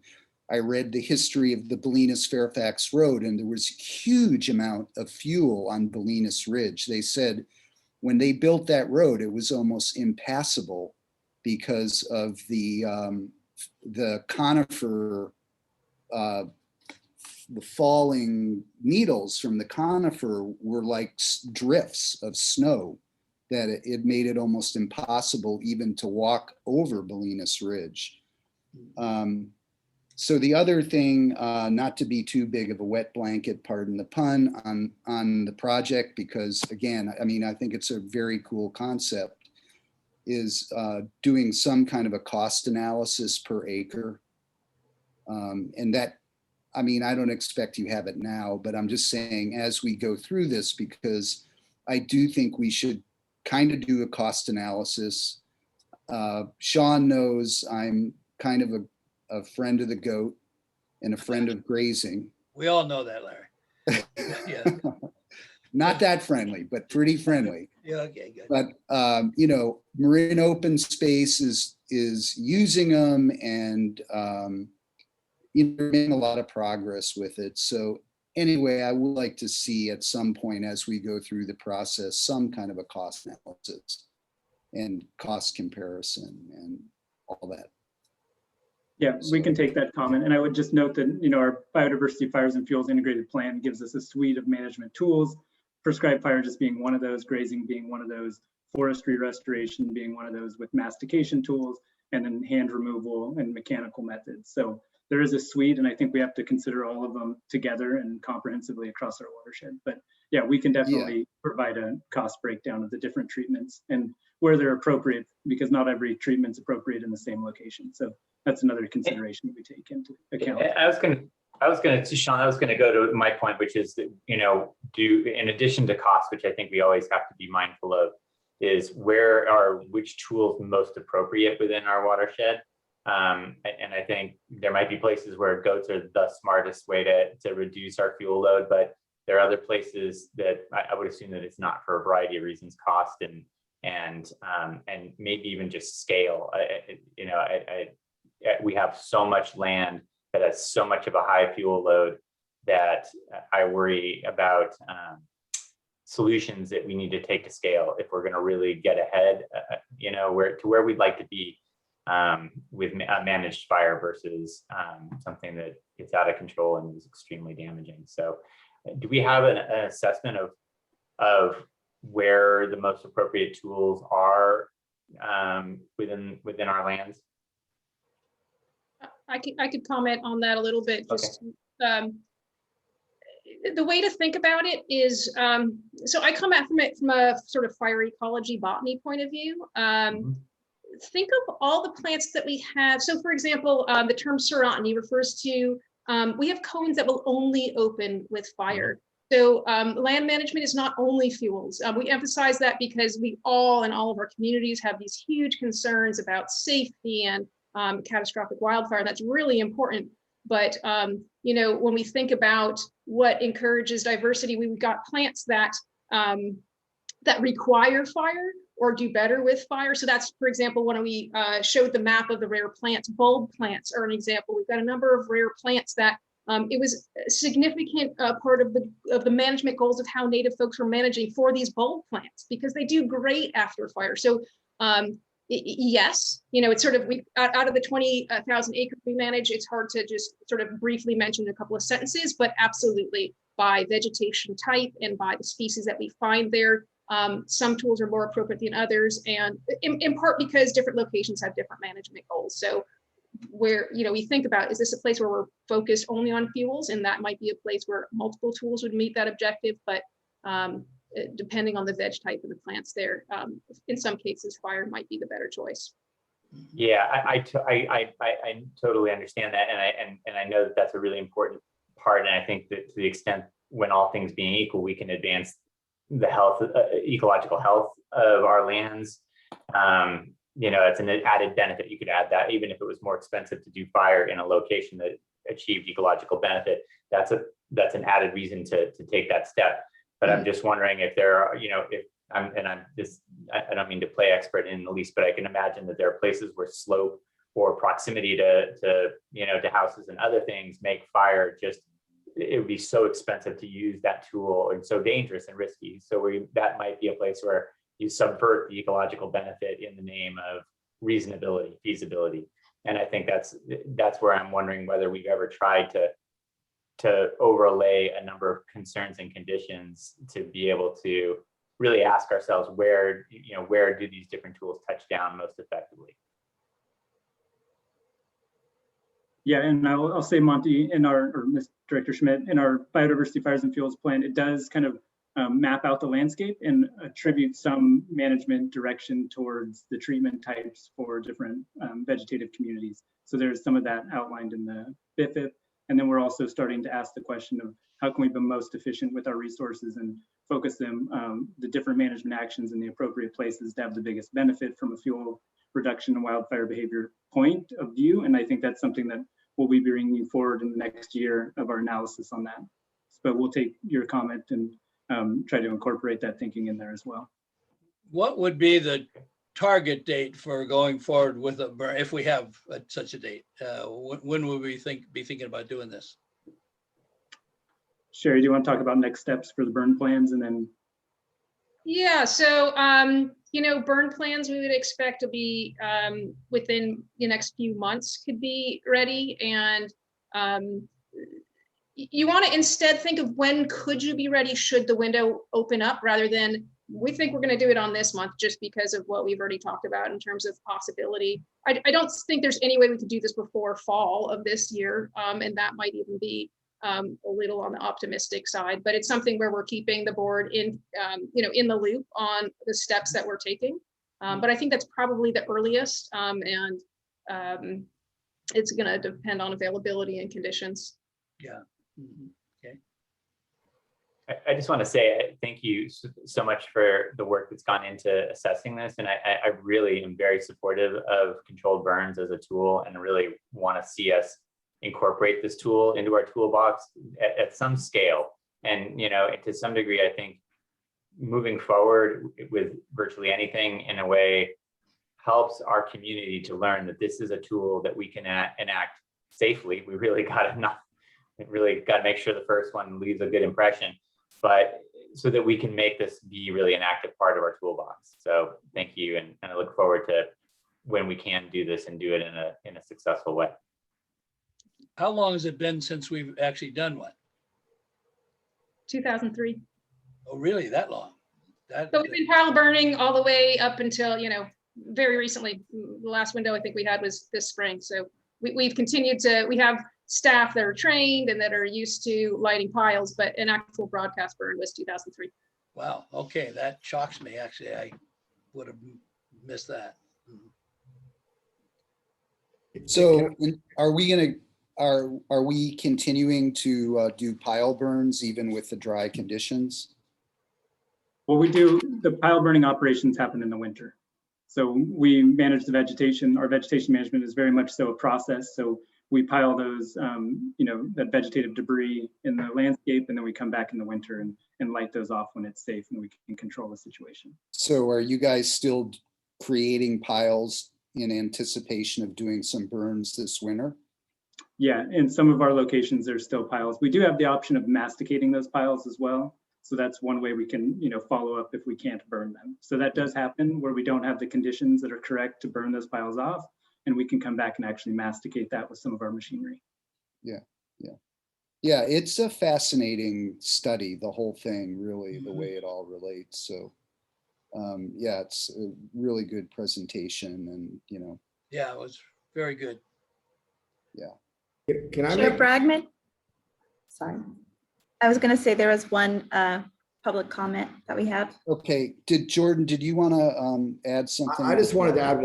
I read the history of the Bolinas Fairfax Road, and there was a huge amount of fuel on Bolinas Ridge. They said when they built that road, it was almost impassable because of the conifer, the falling needles from the conifer were like drifts of snow, that it made it almost impossible even to walk over Bolinas Ridge. So the other thing, not to be too big of a wet blanket, pardon the pun, on the project, because again, I think it's a very cool concept, is doing some kind of a cost analysis per acre. And that, I don't expect you have it now, but I'm just saying as we go through this, because I do think we should kind of do a cost analysis. Sean knows I'm kind of a friend of the goat and a friend of grazing. We all know that, Larry. Yeah. Not that friendly, but pretty friendly. Yeah, okay, good. But Marin Open Space is using them, and making a lot of progress with it. So anyway, I would like to see at some point as we go through the process, some kind of a cost analysis and cost comparison and all that. Yeah, we can take that comment. And I would just note that, our biodiversity fires and fuels integrated plan gives us a suite of management tools, prescribed fire just being one of those, grazing being one of those, forestry restoration being one of those, with mastication tools, and then hand removal and mechanical methods. So there is a suite, and I think we have to consider all of them together and comprehensively across our watershed. But yeah, we can definitely provide a cost breakdown of the different treatments and where they're appropriate, because not every treatment's appropriate in the same location. So that's another consideration we take into account. Sean, I was going to go to my point, which is that, in addition to cost, which I think we always have to be mindful of, is which tools most appropriate within our watershed. And I think there might be places where goats are the smartest way to reduce our fuel load, but there are other places that I would assume that it's not, for a variety of reasons, cost and maybe even just scale. We have so much land that has so much of a high fuel load that I worry about solutions that we need to take to scale if we're going to really get ahead, where we'd like to be with a managed fire versus something that gets out of control and is extremely damaging. So do we have an assessment of where the most appropriate tools are within our lands? I could comment on that a little bit. Just the way to think about it is, so I come at from a sort of fire ecology botany point of view. Think of all the plants that we have. So for example, the term serotiny refers to, we have cones that will only open with fire. So land management is not only fuels. We emphasize that because we all in all of our communities have these huge concerns about safety and catastrophic wildfire. That's really important. But when we think about what encourages diversity, we've got plants that that require fire or do better with fire. So that's, for example, when we showed the map of the rare plants, bulb plants are an example. We've got a number of rare plants that it was a significant part of the management goals of how Native folks were managing for these bulb plants, because they do great after fire. So yes, it's sort of, out of the 20,000 acres we manage, it's hard to just sort of briefly mention a couple of sentences, but absolutely by vegetation type and by the species that we find there, some tools are more appropriate than others, and in part because different locations have different management goals. So where, we think about, is this a place where we're focused only on fuels? And that might be a place where multiple tools would meet that objective. But depending on the veg type of the plants there. In some cases, fire might be the better choice. Yeah, I totally understand that, and I know that that's a really important part. And I think that to the extent when all things being equal, we can advance the health, ecological health of our lands. It's an added benefit. You could add that even if it was more expensive to do fire in a location that achieved ecological benefit. That's an added reason to take that step. But I'm just wondering if there are, I don't mean to play expert in the least, but I can imagine that there are places where slope or proximity to houses and other things make fire just, it would be so expensive to use that tool and so dangerous and risky. So that might be a place where you subvert the ecological benefit in the name of reasonability, feasibility. And I think that's where I'm wondering whether we've ever tried to overlay a number of concerns and conditions to be able to really ask ourselves where do these different tools touch down most effectively. Yeah, and I'll say, Monty, or Ms. Director Schmidt, in our biodiversity fires and fuels plan, it does kind of map out the landscape and attribute some management direction towards the treatment types for different vegetative communities. So there's some of that outlined in the BIFIP. And then we're also starting to ask the question of how can we be most efficient with our resources and focus them, the different management actions in the appropriate places to have the biggest benefit from a fuel reduction and wildfire behavior point of view. And I think that's something that we'll be bringing forward in the next year of our analysis on that. But we'll take your comment and try to incorporate that thinking in there as well. What would be the target date for going forward with a burn, if we have such a date? When will we be thinking about doing this? Sherry, do you want to talk about next steps for the burn plans and then? Yeah, so, burn plans we would expect to be within the next few months could be ready. And you want to instead think of when could you be ready should the window open up, rather than we think we're going to do it on this month just because of what we've already talked about in terms of possibility. I don't think there's any way we could do this before fall of this year. And that might even be a little on the optimistic side, but it's something where we're keeping the board in the loop on the steps that we're taking. But I think that's probably the earliest, and it's going to depend on availability and conditions. Yeah. Okay. I just want to say thank you so much for the work that's gone into assessing this. And I really am very supportive of controlled burns as a tool, and really want to see us incorporate this tool into our toolbox at some scale. And, to some degree, I think moving forward with virtually anything in a way helps our community to learn that this is a tool that we can enact safely. We really got to make sure the first one leaves a good impression, but so that we can make this be really an active part of our toolbox. So thank you. And I look forward to when we can do this and do it in a successful way. How long has it been since we've actually done one? 2003. Oh, really? That long? So we've been pile burning all the way up until, very recently. The last window I think we had was this spring. So we've continued we have staff that are trained and that are used to lighting piles, but an actual broadcast burn was 2003. Wow. Okay. That shocks me. Actually, I would have missed that. So are we continuing to do pile burns even with the dry conditions? Well, the pile burning operations happen in the winter. So we manage the vegetation. Our vegetation management is very much so a process. So we pile those, that vegetative debris in the landscape, and then we come back in the winter and light those off when it's safe and we can control the situation. So are you guys still creating piles in anticipation of doing some burns this winter? Yeah, in some of our locations, there's still piles. We do have the option of masticating those piles as well. So that's one way we can, follow up if we can't burn them. So that does happen where we don't have the conditions that are correct to burn those piles off, and we can come back and actually masticate that with some of our machinery. Yeah, it's a fascinating study, the whole thing, really, the way it all relates. So it's a really good presentation, and, Yeah, it was very good. Can I Chair make, Bragman? Sorry. I was going to say there was one public comment that we have. Okay, Jordan, did you want to add something? I just wanted to add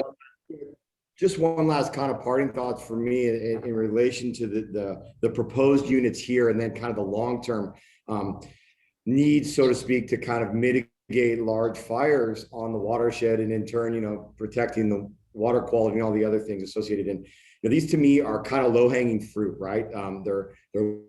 one last kind of parting thoughts for me in relation to the proposed units here, and then kind of the long-term needs, so to speak, to kind of mitigate large fires on the watershed, and in turn, protecting the water quality and all the other things associated. And these to me are kind of low-hanging fruit, right? They're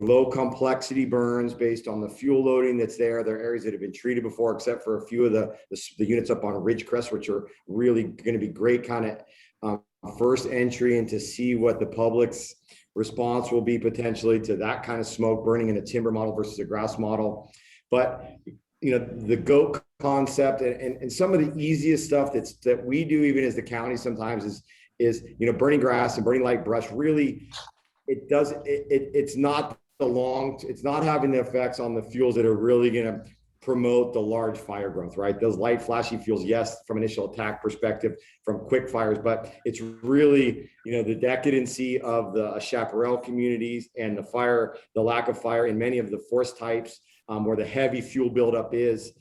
low complexity burns based on the fuel loading that's there. They're areas that have been treated before, except for a few of the units up on Ridgecrest, which are really going to be great kind of first entry into see what the public's response will be potentially to that kind of smoke burning in a timber model versus a grass model. But the goat concept and some of the easiest stuff that we do even as the county sometimes is burning grass and burning light brush. Really, it's not having the effects on the fuels that are really going to promote the large fire growth, right? Those light flashy fuels, yes, from initial attack perspective, from quick fires, but it's really, the decadency of the chaparral communities and the lack of fire in many of the forest types where the heavy fuel buildup is,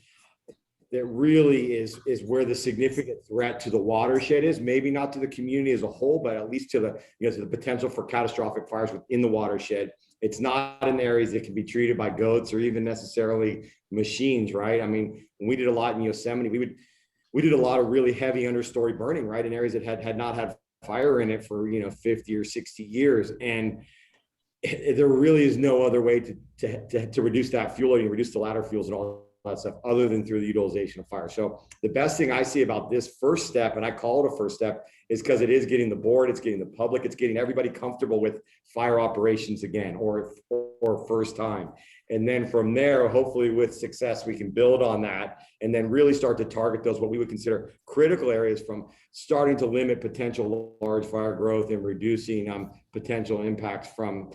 that really is where the significant threat to the watershed is. Maybe not to the community as a whole, but at least to the potential for catastrophic fires within the watershed. It's not in areas that can be treated by goats or even necessarily machines, right? I mean, when we did a lot in Yosemite, we did a lot of really heavy understory burning, right, in areas that had not had fire in it for 50 or 60 years, and there really is no other way to reduce that fuel loading, reduce the ladder fuels and all that stuff other than through the utilization of fire. So the best thing I see about this first step, and I call it a first step, is because it is getting the board, it's getting the public, it's getting everybody comfortable with fire operations again, or first time. And then from there, hopefully with success, we can build on that and then really start to target those, what we would consider critical areas, from starting to limit potential large fire growth and reducing potential impacts from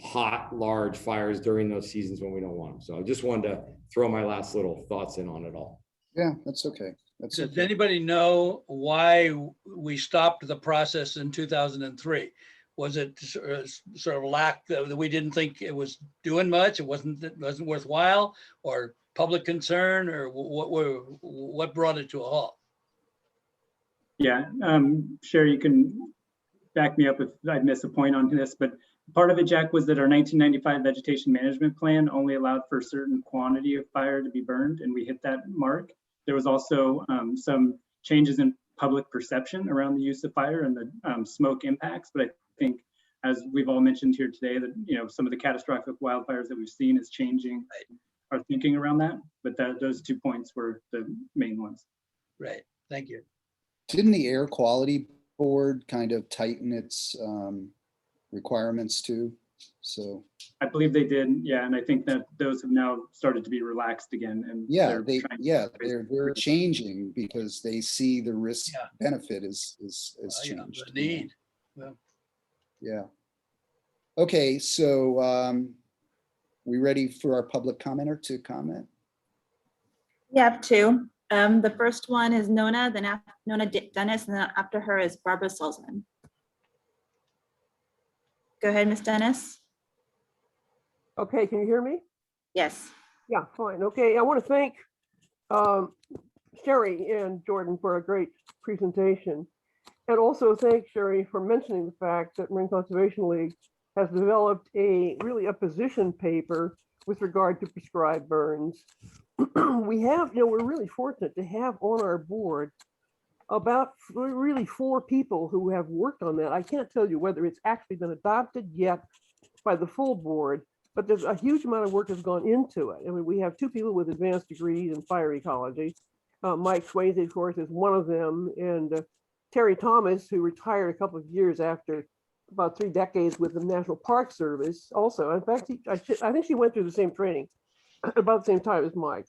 hot, large fires during those seasons when we don't want them. So I just wanted to throw my last little thoughts in on it all. Yeah, that's okay. Does anybody know why we stopped the process in 2003? Was it sort of lack that we didn't think it was doing much? It wasn't worthwhile, or public concern, or what brought it to a halt? Yeah, Sherry, you can back me up if I miss a point on this, but part of it, Jack, was that our 1995 vegetation management plan only allowed for a certain quantity of fire to be burned, and we hit that mark. There was also some changes in public perception around the use of fire and the smoke impacts. But I think, as we've all mentioned here today, that some of the catastrophic wildfires that we've seen is changing our thinking around that. But those 2 points were the main ones. Right. Thank you. Didn't the Air Quality Board kind of tighten its requirements too? So I believe they did, yeah, and I think that those have now started to be relaxed again. And they're changing because they see the risk benefit is changed. The need. Yeah. Okay, so we ready for our public commenter to comment? We have two. The first one is Nona, then Nona Dennis, and then after her is Barbara Salzman. Go ahead, Ms. Dennis. Okay, can you hear me? Yes. Yeah, fine. Okay, I want to thank Sherry and Jordan for a great presentation. And also thank Sherry for mentioning the fact that Marine Conservation League has developed a position paper with regard to prescribed burns. We have, we're really fortunate to have on our board about really 4 people who have worked on that. I can't tell you whether it's actually been adopted yet by the full board, but there's a huge amount of work has gone into it. I mean, we have 2 people with advanced degrees in fire ecology. Mike Swayze, of course, is one of them, and Terry Thomas, who retired a couple of years after about 3 decades with the National Park Service. Also, in fact, I think she went through the same training about the same time as Mike.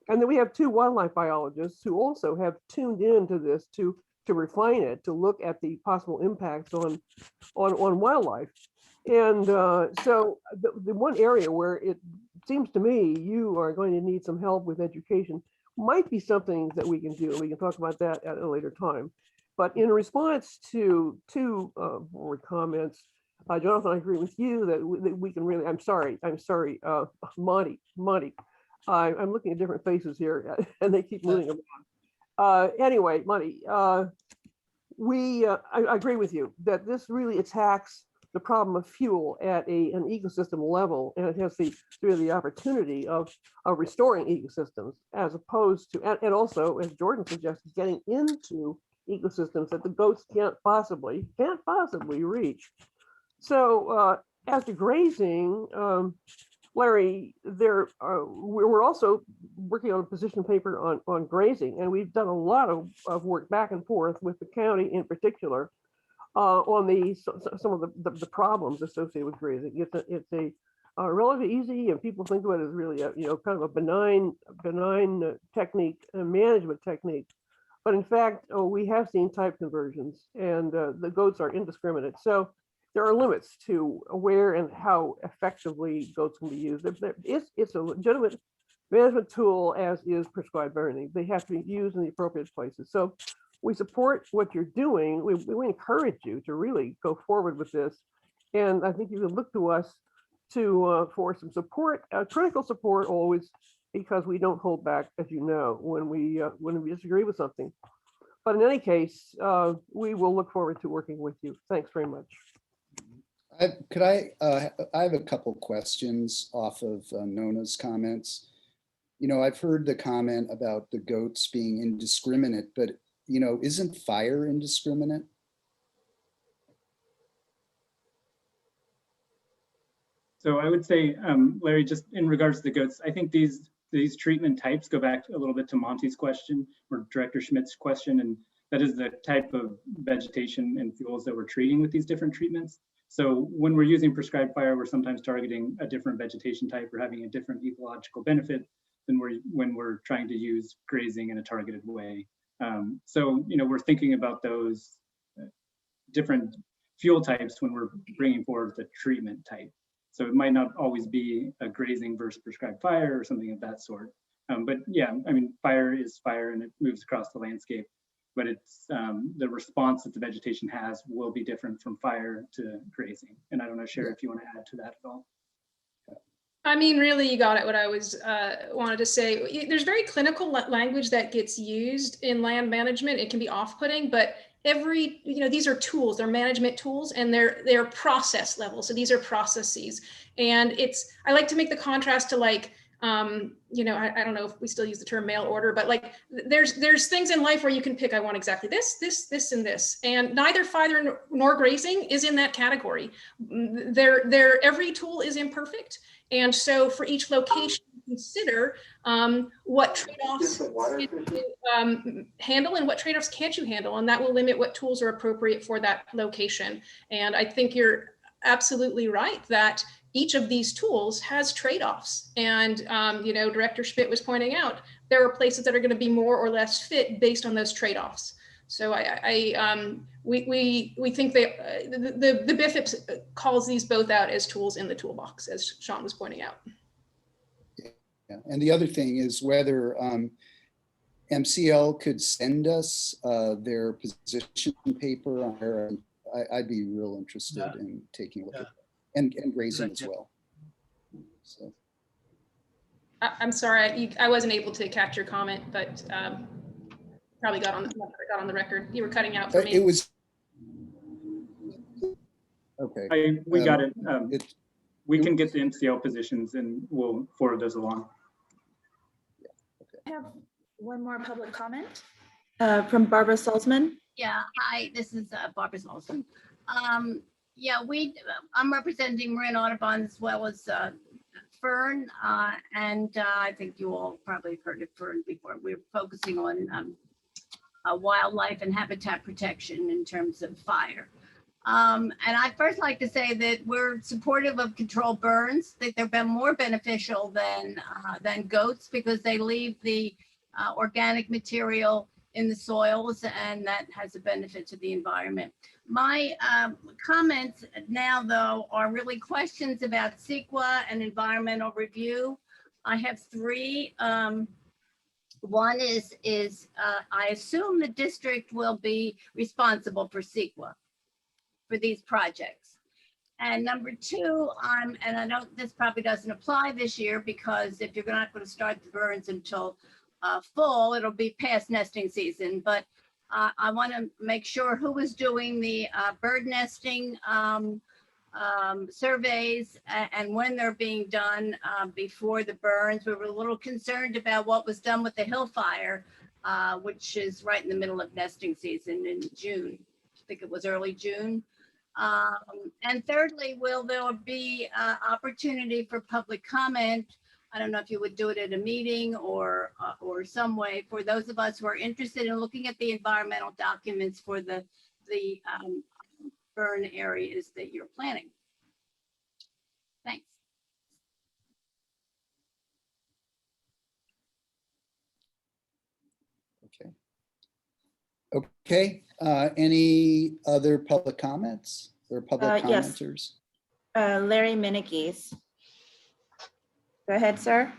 And then we have 2 wildlife biologists who also have tuned into this to refine it, to look at the possible impacts on wildlife. And so the one area where it seems to me you are going to need some help with education might be something that we can do. We can talk about that at a later time. But in response to 2 board comments, Jonathan, I agree with you that we can really, I'm sorry, Monty. I'm looking at different faces here and they keep moving around. Anyway, money. I agree with you that this really attacks the problem of fuel at an ecosystem level, and it has really the opportunity of restoring ecosystems as opposed to, and also, as Jordan suggested, getting into ecosystems that the goats can't possibly reach. So as to grazing, Larry, we're also working on a position paper on grazing, and we've done a lot of work back and forth with the county in particular on some of the problems associated with grazing. It's a relatively easy, and people think of it as really a kind of a benign technique, a management technique. But in fact, we have seen type conversions, and the goats are indiscriminate. So there are limits to where and how effectively goats can be used. It's a legitimate management tool, as is prescribed burning. They have to be used in the appropriate places. So we support what you're doing. We encourage you to really go forward with this. And I think you can look to us for some support, critical support always, because we don't hold back, as you know, when we disagree with something. But in any case, we will look forward to working with you. Thanks very much. I have a couple questions off of Nona's comments. I've heard the comment about the goats being indiscriminate, but isn't fire indiscriminate? So I would say, Larry, just in regards to the goats, I think these treatment types go back a little bit to Monty's question or Director Schmidt's question, and that is the type of vegetation and fuels that we're treating with these different treatments. So when we're using prescribed fire, we're sometimes targeting a different vegetation type or having a different ecological benefit than when we're trying to use grazing in a targeted way. So we're thinking about those different fuel types when we're bringing forward the treatment type. So it might not always be a grazing versus prescribed fire or something of that sort. But yeah, I mean, fire is fire and it moves across the landscape, but it's the response that the vegetation has will be different from fire to grazing. And I don't know, Sherry, if you want to add to that at all. I mean, really, you got it. What I was wanted to say, there's very clinical language that gets used in land management. It can be off-putting, but these are tools, they're management tools, and they're process level. So these are processes. And I like to make the contrast to I don't know if we still use the term mail order, but there's things in life where you can pick, I want exactly this, and this. And neither fire nor grazing is in that category. Every tool is imperfect. And so for each location, consider what trade-offs can you handle and what trade-offs can't you handle, and that will limit what tools are appropriate for that location. And I think you're absolutely right that each of these tools has trade-offs. And Director Schmidt was pointing out there are places that are going to be more or less fit based on those trade-offs. So we think the BIFIP calls these both out as tools in the toolbox, as Sean was pointing out. Yeah. And the other thing is whether MCL could send us their position paper on her. I'd be real interested in taking a look at that, and grazing as well. So. I'm sorry, I wasn't able to catch your comment, but probably got on the record. You were cutting out for me. It was okay. We got it. We can get the MCL positions and we'll forward those along. I have one more public comment from Barbara Salzman. Yeah, hi, this is Barbara Salzman. Yeah, I'm representing Marin Audubon as well as Fern, and I think you all probably heard of Fern before. We're focusing on wildlife and habitat protection in terms of fire. And I'd first like to say that we're supportive of controlled burns, that they've been more beneficial than goats because they leave the organic material in the soils, and that has a benefit to the environment. My comments now, though, are really questions about CEQA and environmental review. I have three. One is I assume the district will be responsible for CEQA for these projects. And number two, and I know this probably doesn't apply this year because if you're not going to start the burns until fall, it'll be past nesting season. But I want to make sure who is doing the bird nesting surveys and when they're being done before the burns. We were a little concerned about what was done with the hill fire, which is right in the middle of nesting season in June. I think it was early June. And thirdly, will there be opportunity for public comment? I don't know if you would do it at a meeting or some way for those of us who are interested in looking at the environmental documents for the burn areas that you're planning. Thanks. Okay. Okay, any other public comments or public Yes. commenters? Larry Minigis. Go ahead, sir.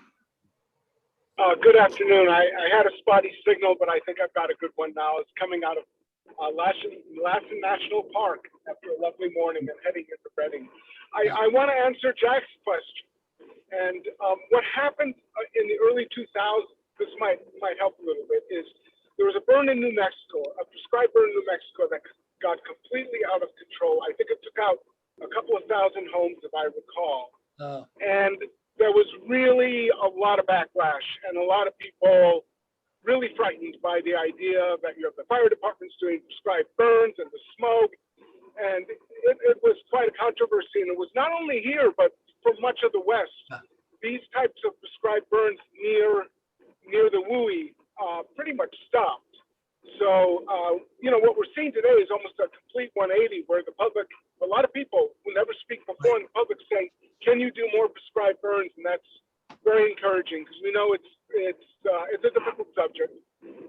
Good afternoon. I had a spotty signal, but I think I've got a good one now. It's coming out of Lassen National Park after a lovely morning and heading into Reading. I want to answer Jack's question. And what happened in the early 2000s, this might help a little bit, is there was a burn in New Mexico, a prescribed burn in New Mexico that got completely out of control. I think it took out a couple of thousand homes, if I recall. And there was really a lot of backlash and a lot of people really frightened by the idea that you have the fire departments doing prescribed burns and the smoke. And it was quite a controversy. And it was not only here, but for much of the West. These types of prescribed burns near the WUI pretty much stopped. So, what we're seeing today is almost a complete 180 where the public, a lot of people who never speak before in the public say, can you do more prescribed burns? And that's very encouraging because we know it's a difficult subject.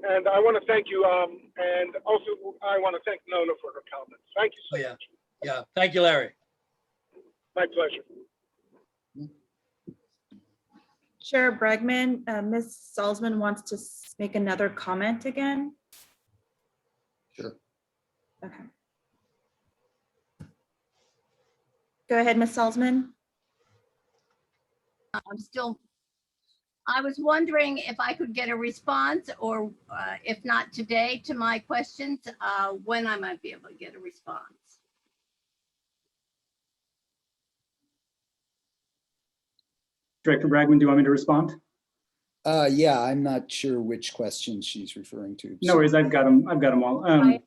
And I want to thank you. And also I want to thank Nona for her comments. Thank you so much. Yeah, thank you, Larry. My pleasure. Chair Bregman, Ms. Salzman wants to make another comment again. Sure. Okay. Go ahead, Ms. Salzman. I was wondering if I could get a response or if not today to my questions, when I might be able to get a response. Director Bragman, do you want me to respond? Yeah, I'm not sure which question she's referring to. No worries, I've got them all.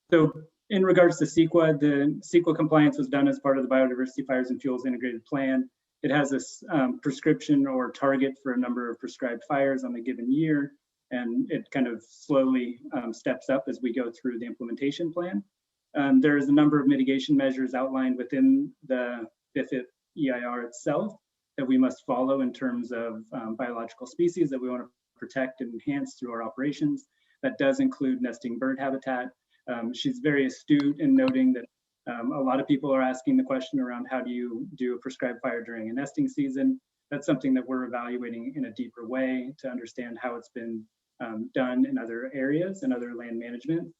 So in regards to CEQA, the CEQA compliance was done as part of the Biodiversity Fires and Fuels Integrated Plan. It has this prescription or target for a number of prescribed fires on a given year, and it kind of slowly steps up as we go through the implementation plan. There is a number of mitigation measures outlined within the BIFIP EIR itself that we must follow in terms of biological species that we want to protect and enhance through our operations. That does include nesting bird habitat. She's very astute in noting that a lot of people are asking the question around how do you do a prescribed fire during a nesting season. That's something that we're evaluating in a deeper way to understand how it's been done in other areas and other land management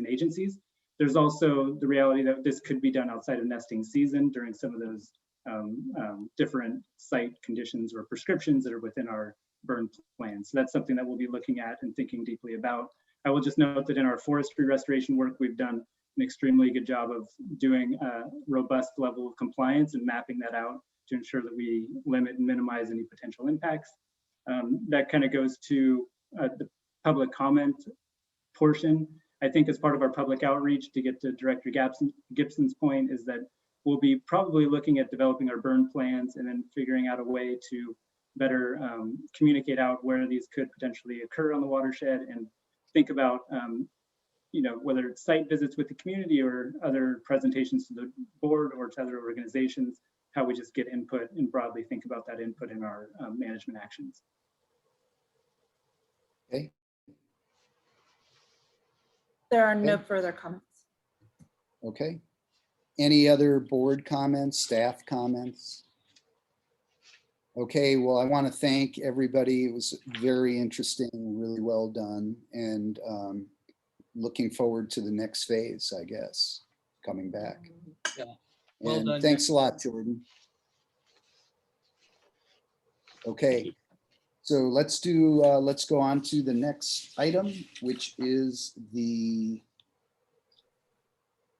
agencies. There's also the reality that this could be done outside of nesting season during some of those different site conditions or prescriptions that are within our burn plan. So that's something that we'll be looking at and thinking deeply about. I will just note that in our forestry restoration work, we've done an extremely good job of doing a robust level of compliance and mapping that out to ensure that we limit and minimize any potential impacts. That kind of goes to the public comment portion. I think as part of our public outreach, to get to Director Gibson's point, is that we'll be probably looking at developing our burn plans and then figuring out a way to better communicate out where these could potentially occur on the watershed and think about whether it's site visits with the community or other presentations to the board or to other organizations, how we just get input and broadly think about that input in our management actions. Okay. There are no further comments. Okay. Any other board comments, staff comments? Okay, well, I want to thank everybody. It was very interesting, really well done, and looking forward to the next phase, I guess. coming back. Yeah. Well And done, thanks a lot, Jordan. Okay, so let's go on to the next item, which is the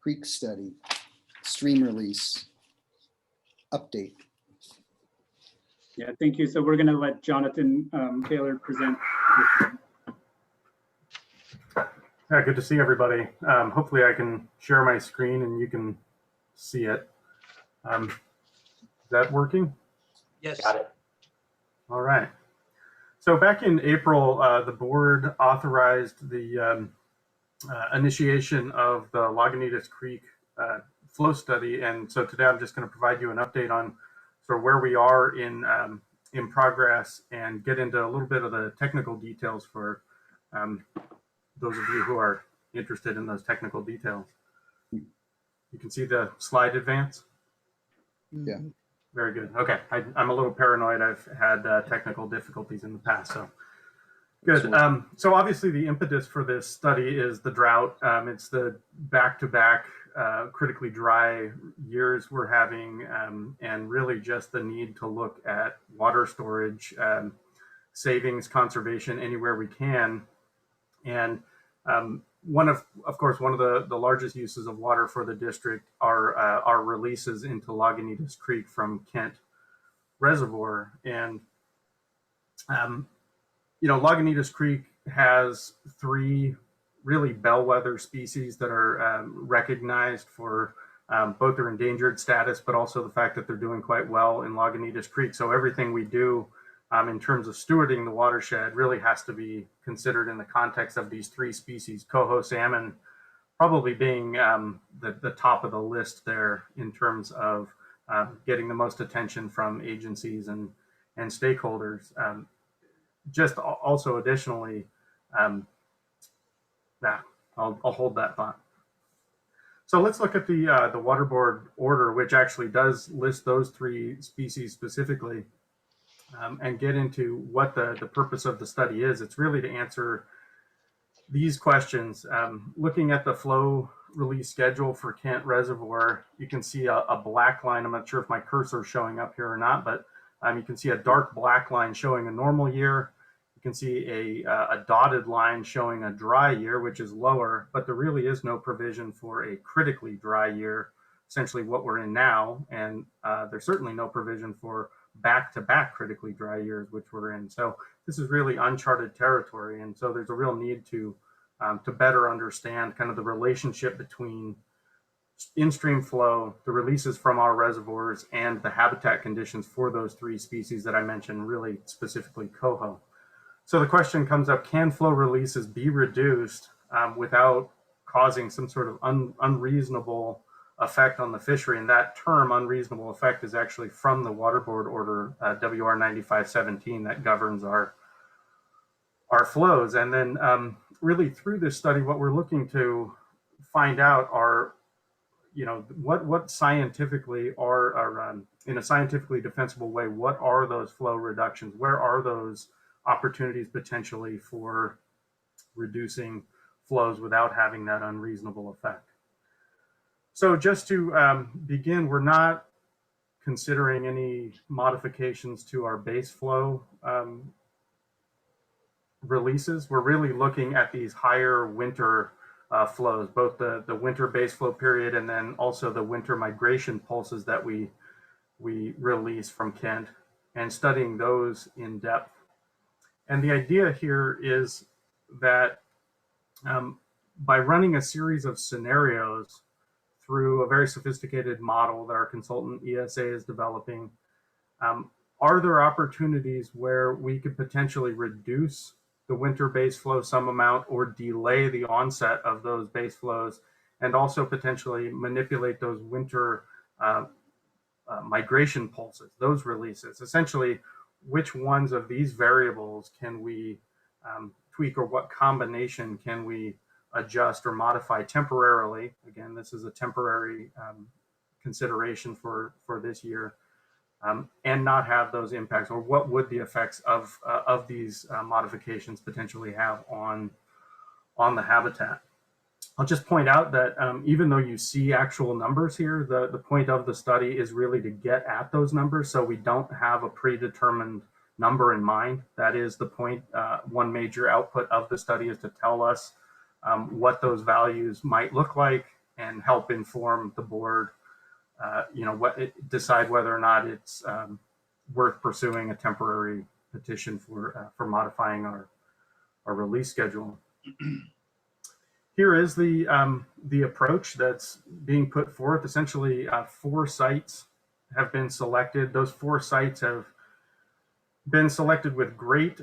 creek study, stream release update. Yeah, thank you. So we're going to let Jonathan Taylor present. Yeah, good to see everybody. Hopefully I can share my screen and you can see it. Is that working? Yes. Got it. All right. So back in April, the board authorized the initiation of the Lagunitas Creek flow study. And so today I'm just going to provide you an update on sort of where we are in progress and get into a little bit of the technical details for those of you who are interested in those technical details. You can see the slide advance. Yeah. Very good. Okay. I'm a little paranoid. I've had technical difficulties in the past, so good. So obviously the impetus for this study is the drought. It's the back-to-back critically dry years we're having, and really just the need to look at water storage, savings, conservation anywhere we can. And one of course, one of the largest uses of water for the district are our releases into Lagunitas Creek from Kent Reservoir. And, you know, Lagunitas Creek has 3 really bellwether species that are recognized for both their endangered status, but also the fact that they're doing quite well in Lagunitas Creek. So everything we do in terms of stewarding the watershed really has to be considered in the context of these 3 species, coho salmon probably being the top of the list there in terms of getting the most attention from agencies and stakeholders. Just also additionally, I'll hold that thought. So let's look at the water board order, which actually does list those 3 species specifically. And get into what the purpose of the study is. It's really to answer these questions. Looking at the flow release schedule for Kent Reservoir, you can see a black line. I'm not sure if my cursor is showing up here or not, but you can see a dark black line showing a normal year. You can see a dotted line showing a dry year, which is lower, but there really is no provision for a critically dry year, essentially what we're in now. And there's certainly no provision for back-to-back critically dry years, which we're in. So this is really uncharted territory. And so there's a real need to better understand kind of the relationship between in-stream flow, the releases from our reservoirs, and the habitat conditions for those 3 species that I mentioned, really specifically coho. So the question comes up, can flow releases be reduced without causing some sort of unreasonable effect on the fishery? And that term, unreasonable effect, is actually from the water board order WR 9517 that governs our flows. And then really through this study, what we're looking to find out are, you know, what scientifically are in a scientifically defensible way, what are those flow reductions? Where are those opportunities potentially for reducing flows without having that unreasonable effect? So just to begin, we're not considering any modifications to our base flow releases. We're really looking at these higher winter flows, both the winter base flow period and then also the winter migration pulses that we release from Kent, and studying those in depth. And the idea here is that by running a series of scenarios through a very sophisticated model that our consultant ESA is developing, are there opportunities where we could potentially reduce the winter base flow some amount or delay the onset of those base flows, and also potentially manipulate those winter migration pulses, those releases? Essentially, which ones of these variables can we tweak, or what combination can we adjust or modify temporarily? Again, this is a temporary consideration for this year, and not have those impacts, or what would the effects of these modifications potentially have on the habitat? I'll just point out that even though you see actual numbers here, the point of the study is really to get at those numbers. So we don't have a predetermined number in mind. That is the point. One major output of the study is to tell us what those values might look like and help inform the board, decide whether or not it's worth pursuing a temporary petition for modifying our release schedule. Here is the approach that's being put forth. Essentially, 4 sites have been selected. Those 4 sites have been selected with great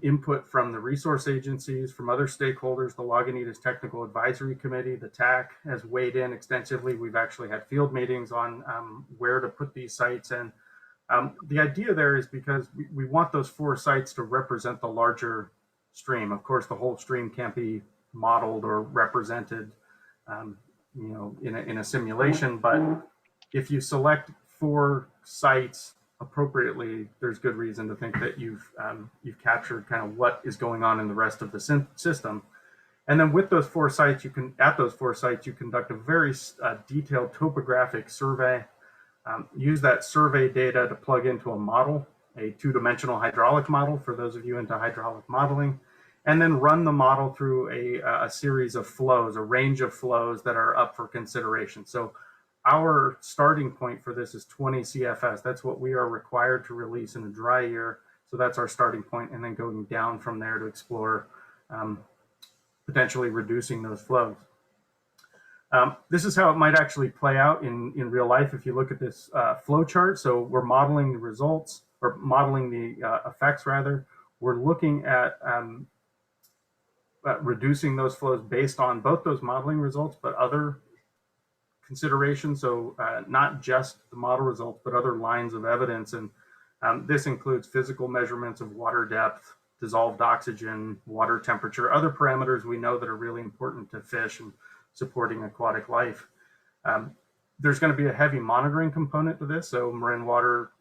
input from the resource agencies, from other stakeholders. The Lagunitas Technical Advisory Committee, the TAC, has weighed in extensively. We've actually had field meetings on where to put these sites. And the idea there is because we want those 4 sites to represent the larger stream. Of course, the whole stream can't be modeled or represented, in a simulation. But if you select 4 sites appropriately, there's good reason to think that you've captured kind of what is going on in the rest of the system. And then with those 4 sites, you conduct a very detailed topographic survey. Use that survey data to plug into a model, a 2-dimensional hydraulic model for those of you into hydraulic modeling, and then run the model through a series of flows, a range of flows that are up for consideration. So our starting point for this is 20 CFS. That's what we are required to release in a dry year. So that's our starting point, and then going down from there to explore potentially reducing those flows. This is how it might actually play out in real life if you look at this flow chart. So we're modeling the results, or modeling the effects rather. We're looking at reducing those flows based on both those modeling results, but other considerations. So not just the model results, but other lines of evidence. And this includes physical measurements of water depth, dissolved oxygen, water temperature, other parameters we know that are really important to fish and supporting aquatic life. There's going to be a heavy monitoring component to this. So Marin Water,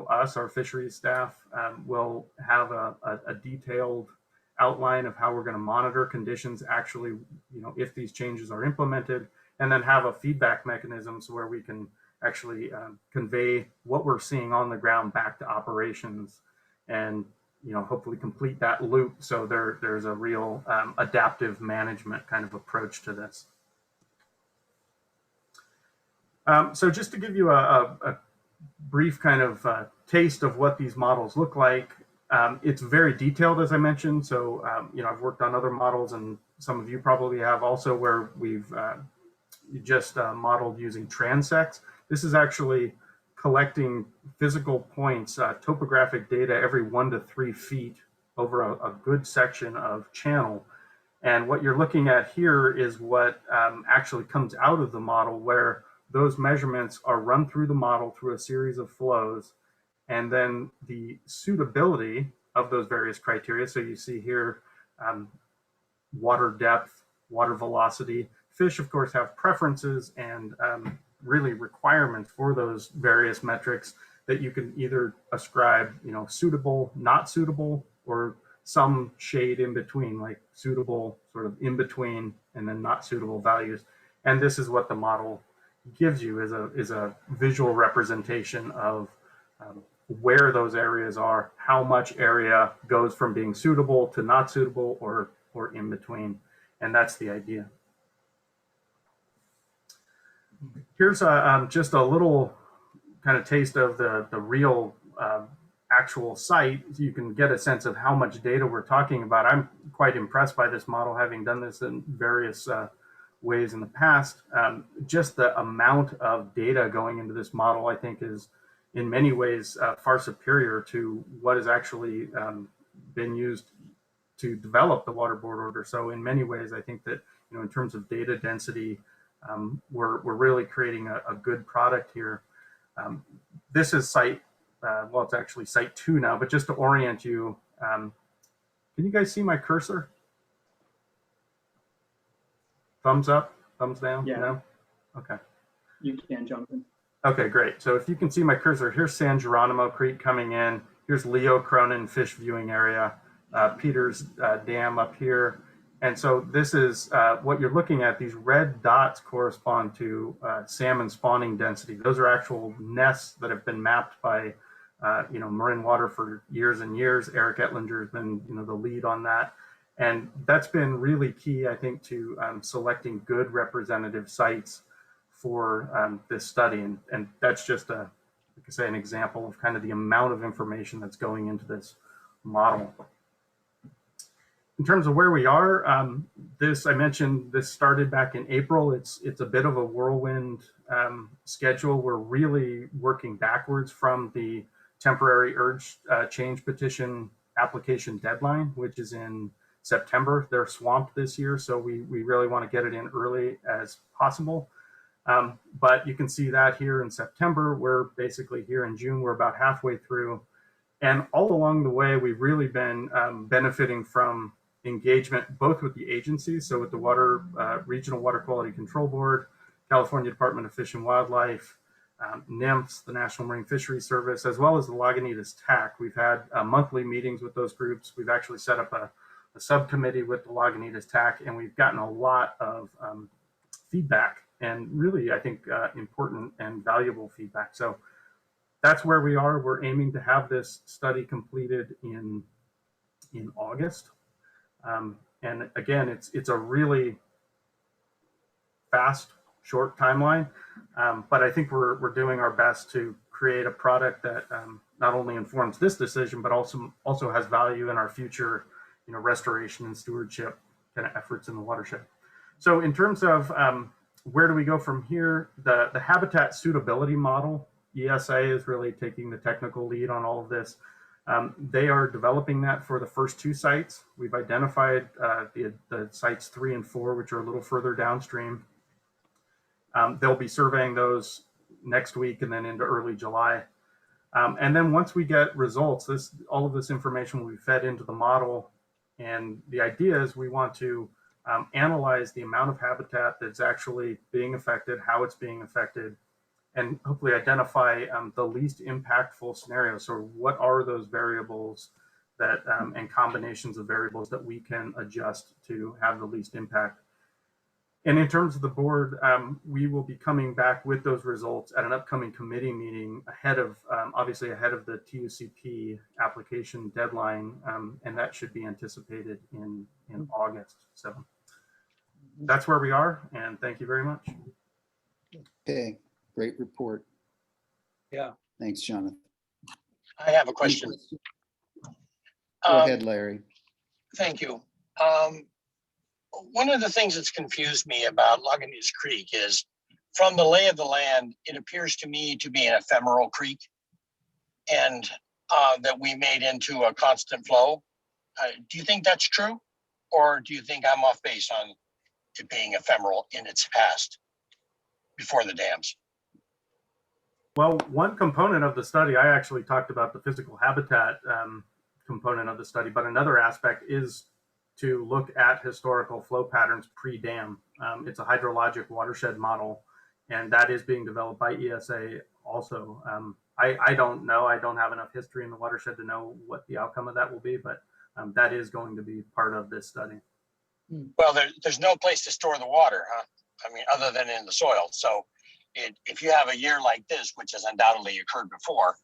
us, our fisheries staff, will have a detailed outline of how we're going to monitor conditions actually, if these changes are implemented, and then have a feedback mechanism so where we can actually convey what we're seeing on the ground back to operations, and hopefully complete that loop. So there's a real adaptive management kind of approach to this. So just to give you a brief kind of taste of what these models look like, it's very detailed, as I mentioned. So I've worked on other models, and some of you probably have also, where we've just modeled using transects. This is actually collecting physical points, topographic data every 1 to 3 feet over a good section of channel. And what you're looking at here is what actually comes out of the model, where those measurements are run through the model through a series of flows, and then the suitability of those various criteria. So you see here, water depth, water velocity. Fish, of course, have preferences and really requirements for those various metrics that you can either ascribe, suitable, not suitable, or some shade in between, like suitable, sort of in between, and then not suitable values. And this is what the model gives you, is a visual representation of where those areas are, how much area goes from being suitable to not suitable, or in between. And that's the idea. Here's just a little kind of taste of the real actual site. So you can get a sense of how much data we're talking about. I'm quite impressed by this model, having done this in various ways in the past. Just the amount of data going into this model, I think, is in many ways far superior to what has actually been used to develop the water board order. So in many ways, I think that, in terms of data density, we're really creating a good product here. This is site, well, it's actually site 2 now, but just to orient you, can you guys see my cursor? Thumbs up, thumbs down? Yeah. No? Okay. You can jump in. Okay, great. So if you can see my cursor, here's San Geronimo Creek coming in. Here's Leo Cronin Fish Viewing Area, Peters Dam up here. And so this is what you're looking at. These red dots correspond to salmon spawning density. Those are actual nests that have been mapped by Marin Water for years and years. Eric Ettlinger has been the lead on that. And that's been really key, I think, to selecting good representative sites for this study. And that's just like I say, an example of kind of the amount of information that's going into this model. In terms of where we are, I mentioned this started back in April. It's a bit of a whirlwind schedule. We're really working backwards from the temporary urge change petition application deadline, which is in September. They're swamped this year, so we really want to get it in early as possible. But you can see that here in September. We're basically here in June. We're about halfway through. And all along the way, we've really been benefiting from engagement both with the agencies, so with the Regional Water Quality Control Board, California Department of Fish and Wildlife, NIMFS, the National Marine Fisheries Service, as well as the Lagunitas TAC. We've had monthly meetings with those groups. We've actually set up a subcommittee with the Lagunitas TAC, and we've gotten a lot of feedback, and really, I think, important and valuable feedback. So that's where we are. We're aiming to have this study completed in August. And again, it's a really fast, short timeline, but I think we're doing our best to create a product that not only informs this decision, but also has value in our future, restoration and stewardship kind of efforts in the watershed. So in terms of where do we go from here, the habitat suitability model, ESA is really taking the technical lead on all of this. They are developing that for the first two sites. We've identified the sites 3 and 4, which are a little further downstream. They'll be surveying those next week and then into early July. And then once we get results, all of this information will be fed into the model. And the idea is we want to analyze the amount of habitat that's actually being affected, how it's being affected, and hopefully identify the least impactful scenarios. So what are those variables that and combinations of variables that we can adjust to have the least impact? And in terms of the board, we will be coming back with those results at an upcoming committee meeting obviously ahead of the TUCP application deadline, and that should be anticipated in August. So that's where we are, and thank you very much. Okay, great report. Yeah. Thanks, Jonathan. I have a question. Go ahead, Larry. Thank you. One of the things that's confused me about Lagunitas Creek is, from the lay of the land, it appears to me to be an ephemeral creek, and that we made into a constant flow. Do you think that's true? Or do you think I'm off base on it being ephemeral in its past, before the dams? Well, one component of the study, I actually talked about the physical habitat component of the study, but another aspect is to look at historical flow patterns pre-dam. It's a hydrologic watershed model, and that is being developed by ESA also. I don't know, I don't have enough history in the watershed to know what the outcome of that will be, but that is going to be part of this study. Well, there's no place to store the water, huh? I mean, other than in the soil. So if you have a year like this, which has undoubtedly occurred before,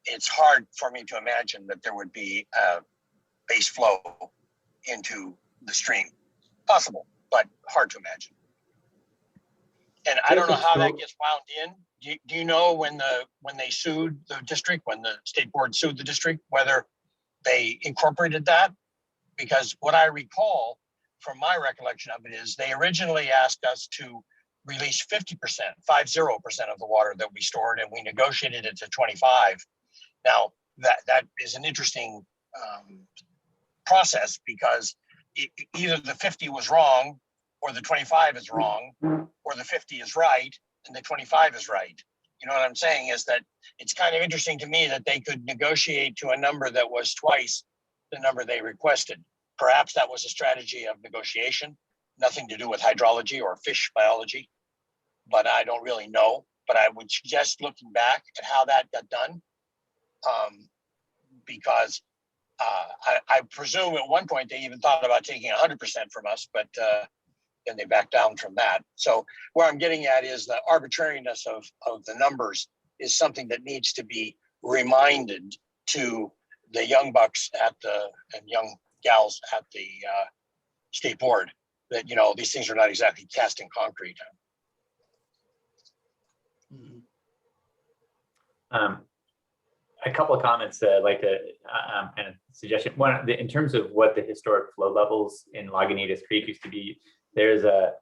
it's hard for me to imagine that there would be a base flow into the stream. Possible, but hard to imagine. And I don't know how that gets wound in. Do you know when they sued the district, when the state board sued the district, whether they incorporated that? Because what I recall from my recollection of it is they originally asked us to release 50% of the water that we stored, and we negotiated it to 25. Now that is an interesting process, because either the 50 was wrong, or the 25 is wrong, or the 50 is right and the 25 is right. You know what I'm saying is that it's kind of interesting to me that they could negotiate to a number that was twice the number they requested. Perhaps that was a strategy of negotiation, nothing to do with hydrology or fish biology, but I don't really know. But I would suggest looking back at how that got done, because I presume at one point they even thought about taking 100% from us, but then they backed down from that. So where I'm getting at is the arbitrariness of the numbers is something that needs to be reminded to the young bucks and young gals at the state board that, you know, these things are not exactly cast in concrete. A couple of comments that I'd like to and a suggestion. One, in terms of what the historic flow levels in Lagunitas Creek used to be, there's a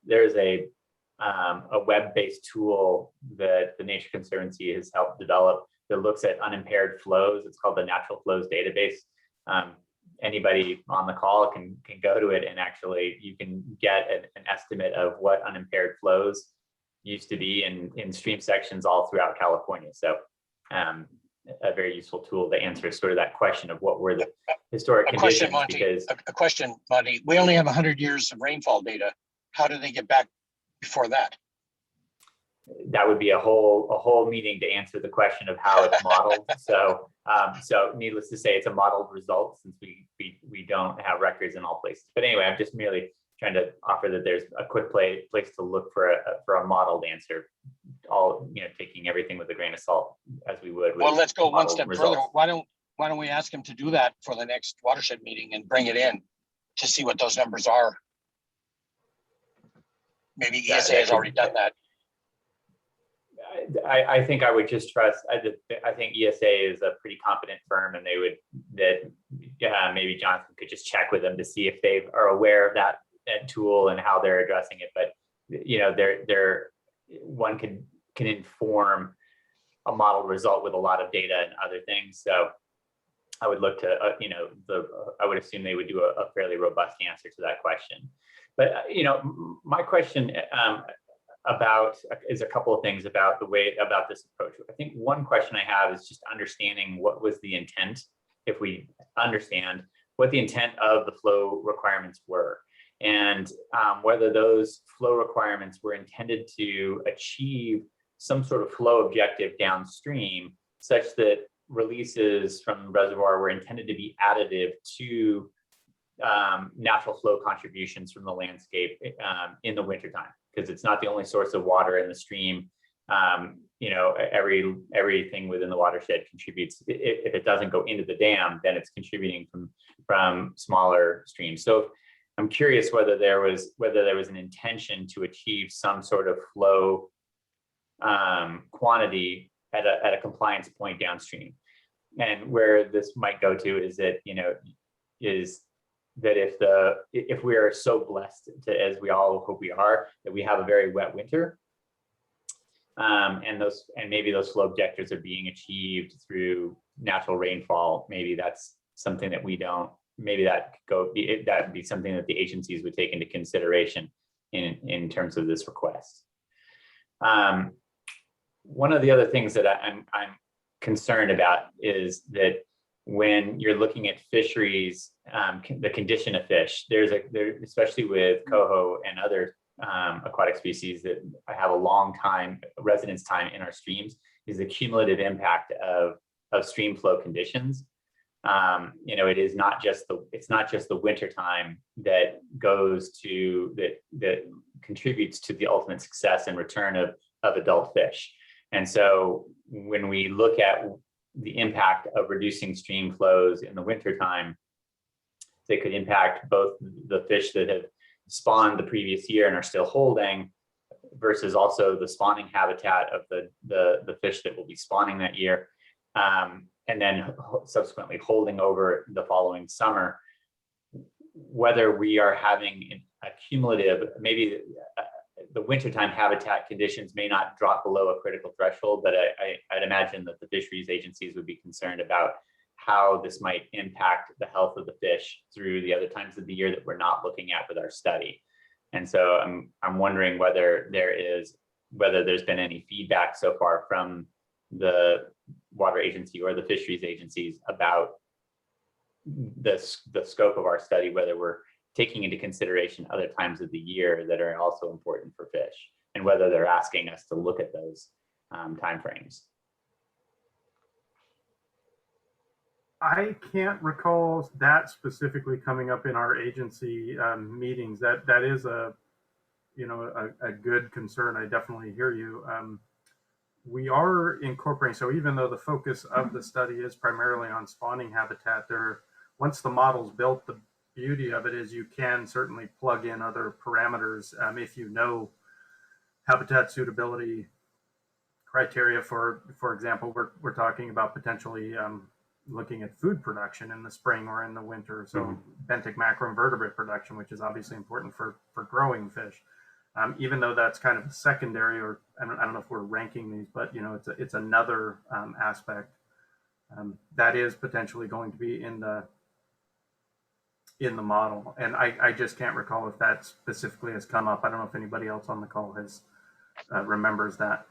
web-based tool that the Nature Conservancy has helped develop that looks at unimpaired flows. It's called the Natural Flows Database. Anybody on the call can go to it, and actually you can get an estimate of what unimpaired flows used to be in stream sections all throughout California. So a very useful tool to answer sort of that question of what were the historic conditions. A question, Monty. We only have 100 years of rainfall data. How do they get back before that? That would be a whole meeting to answer the question of how it's modeled. So needless to say, it's a modeled result since we don't have records in all places. But anyway, I'm just merely trying to offer that there's a quick place to look for a modeled answer. All, you know, taking everything with a grain of salt as we would. Well, let's go one step results. further. Why don't we ask him to do that for the next watershed meeting and bring it in to see what those numbers are? Maybe ESA has already done that. I think I would just trust. I think ESA is a pretty competent firm, and maybe Jonathan could just check with them to see if they are aware of that tool and how they're addressing it. But you know, one can inform a model result with a lot of data and other things. So I would look to I would assume they would do a fairly robust answer to that question. But you know, my question is a couple of things about this approach. I think one question I have is just understanding what was the intent, if we understand what the intent of the flow requirements were, and whether those flow requirements were intended to achieve some sort of flow objective downstream, such that releases from the reservoir were intended to be additive to natural flow contributions from the landscape in the wintertime, because it's not the only source of water in the stream. You know, everything within the watershed contributes. If it doesn't go into the dam, then it's contributing from smaller streams. So I'm curious whether there was an intention to achieve some sort of flow quantity at a compliance point downstream. And where this might go to is that, you know, is that if we are so blessed to, as we all hope we are, that we have a very wet winter, and maybe those flow objectives are being achieved through natural rainfall, maybe that's something that we don't. Maybe that would be something that the agencies would take into consideration in terms of this request. One of the other things that I'm concerned about is that when you're looking at fisheries, the condition of fish, especially with coho and other aquatic species that have a long time residence time in our streams, is the cumulative impact of stream flow conditions. You know, it's not just the winter time that contributes to the ultimate success and return of adult fish. And so when we look at the impact of reducing stream flows in the wintertime, they could impact both the fish that have spawned the previous year and are still holding, versus also the spawning habitat of the fish that will be spawning that year, and then subsequently holding over the following summer. Whether we are having a cumulative, maybe the wintertime habitat conditions may not drop below a critical threshold, but I'd imagine that the fisheries agencies would be concerned about how this might impact the health of the fish through the other times of the year that we're not looking at with our study. And so I'm wondering whether there's been any feedback so far from the water agency or the fisheries agencies about the scope of our study, whether we're taking into consideration other times of the year that are also important for fish, and whether they're asking us to look at those timeframes. I can't recall that specifically coming up in our agency meetings. That is a good concern. I definitely hear you. We are incorporating, so even though the focus of the study is primarily on spawning habitat, once the model's built, the beauty of it is you can certainly plug in other parameters if you know habitat suitability criteria. For example, we're talking about potentially looking at food production in the spring or in the winter. So benthic macroinvertebrate production, which is obviously important for growing fish. Even though that's kind of a secondary, or I don't know if we're ranking these, but it's another aspect that is potentially going to be in the model. And I just can't recall if that specifically has come up. I don't know if anybody else on the call has remembers that.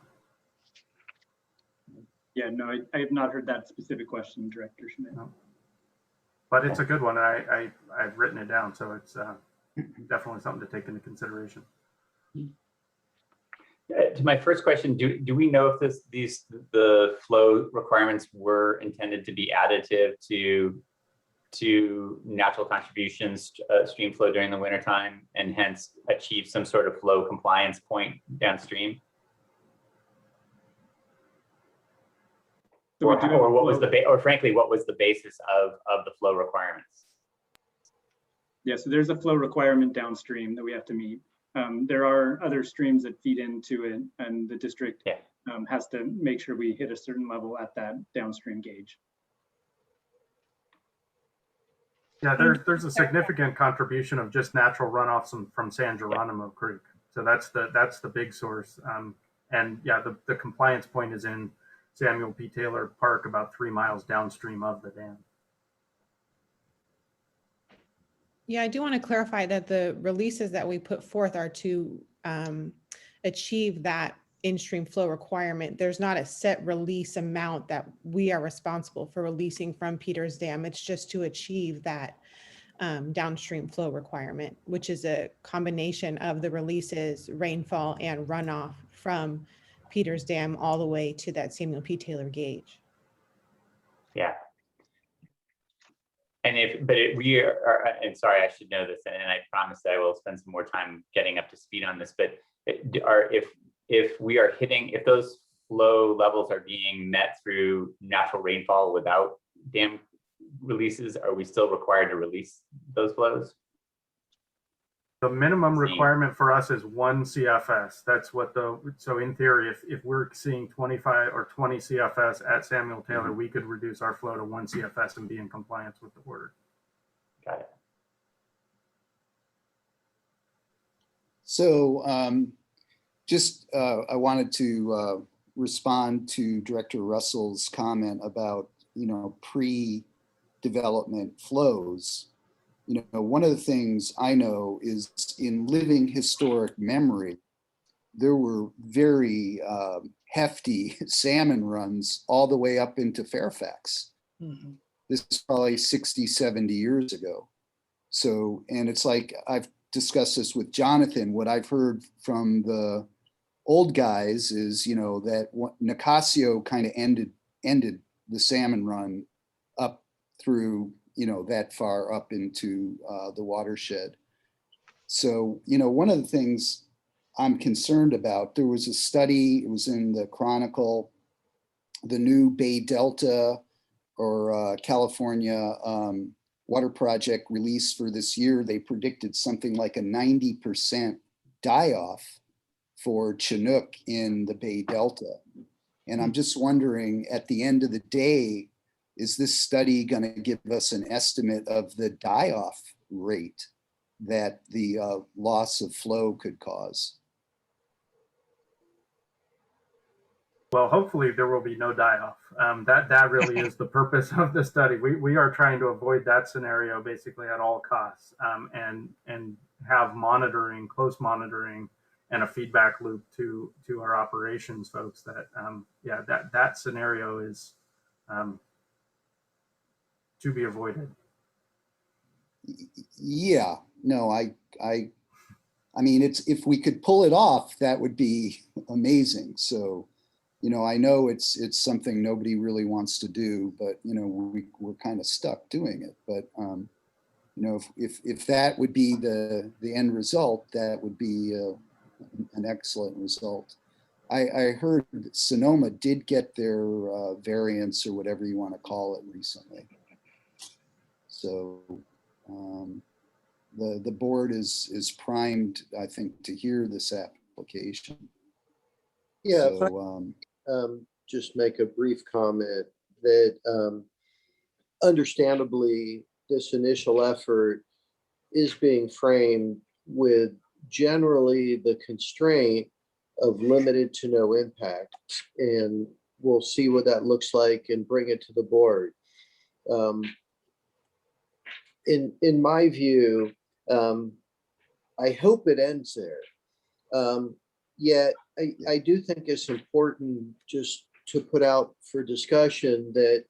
Yeah, no, I have not heard that specific question, Director Schmidt. No. But it's a good one. I've written it down, so it's definitely something to take into consideration. To my first question, do we know if the flow requirements were intended to be additive to natural contributions, stream flow during the wintertime, and hence achieve some sort of flow compliance point downstream? So or what was or frankly, what was the basis of the flow requirements? Yeah, so there's a flow requirement downstream that we have to meet. There are other streams that feed into it, and the district has to make sure we hit a certain level at that downstream gauge. Yeah, there's a significant contribution of just natural runoffs from San Geronimo Creek. So that's the big source. And yeah, the compliance point is in Samuel P. Taylor Park, about 3 miles downstream of the dam. Yeah, I do want to clarify that the releases that we put forth are to achieve that in-stream flow requirement. There's not a set release amount that we are responsible for releasing from Peters Dam. It's just to achieve that downstream flow requirement, which is a combination of the releases, rainfall, and runoff from Peters Dam all the way to that Samuel P. Taylor gauge. Yeah. And and sorry, I should know this, and I promise that I will spend some more time getting up to speed on this, but if those flow levels are being met through natural rainfall without dam releases, are we still required to release those flows? The minimum requirement for us is 1 CFS. That's what so in theory, if we're seeing 25 or 20 CFS at Samuel Taylor, we could reduce our flow to 1 CFS and be in compliance with the order. Got it. So I wanted to respond to Director Russell's comment about, pre-development flows. One of the things I know is in living historic memory, there were very hefty salmon runs all the way up into Fairfax. Mm-hmm. This is probably 60, 70 years ago. So, and it's like, I've discussed this with Jonathan. What I've heard from the old guys is, that Nicasio kind of ended the salmon run up through that far up into the watershed. So, one of the things I'm concerned about, there was a study, it was in the Chronicle, the new Bay Delta or California water project release for this year. They predicted something like a 90% die-off for Chinook in the Bay Delta. And I'm just wondering, at the end of the day, is this study going to give us an estimate of the die-off rate that the loss of flow could cause? Well, hopefully there will be no die-off. That really is the purpose of the study. We are trying to avoid that scenario basically at all costs, and have monitoring, close monitoring, and a feedback loop to our operations folks that that scenario is to be avoided. Yeah, no, I mean, it's, if we could pull it off, that would be amazing. So you know, I know it's something nobody really wants to do, but, you know, we're kind of stuck doing it. But, you know, if that would be the end result, that would be an excellent result. I heard that Sonoma did get their variance or whatever you want to call it recently. So the board is primed, I think, to hear this application. Yeah, if So, I just make a brief comment that understandably, this initial effort is being framed with generally the constraint of limited to no impact. And we'll see what that looks like and bring it to the board. In my view, I hope it ends there. Yet I do think it's important just to put out for discussion that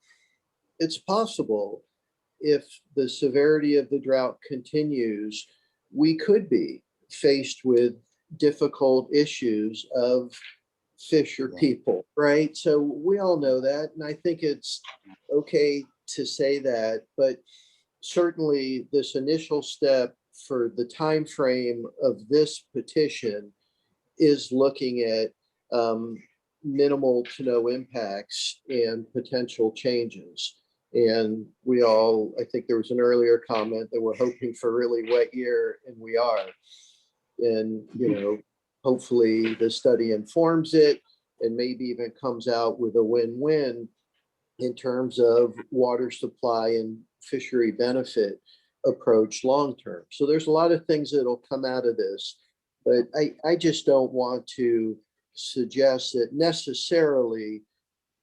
it's possible if the severity of the drought continues, we could be faced with difficult issues of fish or people, right? So we all know that, and I think it's okay to say that, but certainly this initial step for the time frame of this petition is looking at minimal to no impacts and potential changes. And we all, I think there was an earlier comment that we're hoping for a really wet year, and we are. And, you know, hopefully the study informs it and maybe even comes out with a win-win in terms of water supply and fishery benefit approach long-term. So there's a lot of things that'll come out of this, but I just don't want to suggest that necessarily,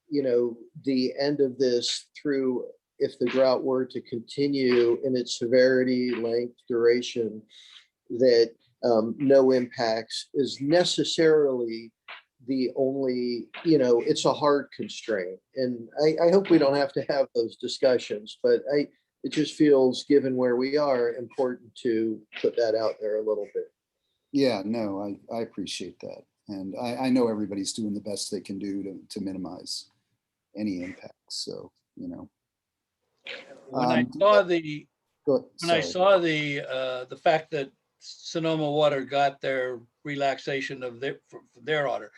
you know, the end of this through, if the drought were to continue in its severity, length, duration, that no impacts is necessarily the only, you know, it's a hard constraint. And I hope we don't have to have those discussions, but it just feels, given where we are, important to put that out there a little bit. yeah, no, I appreciate that. And I know everybody's doing the best they can do to minimize any impacts. So, you know. When I saw the Sorry. the fact that Sonoma Water got their relaxation of their order,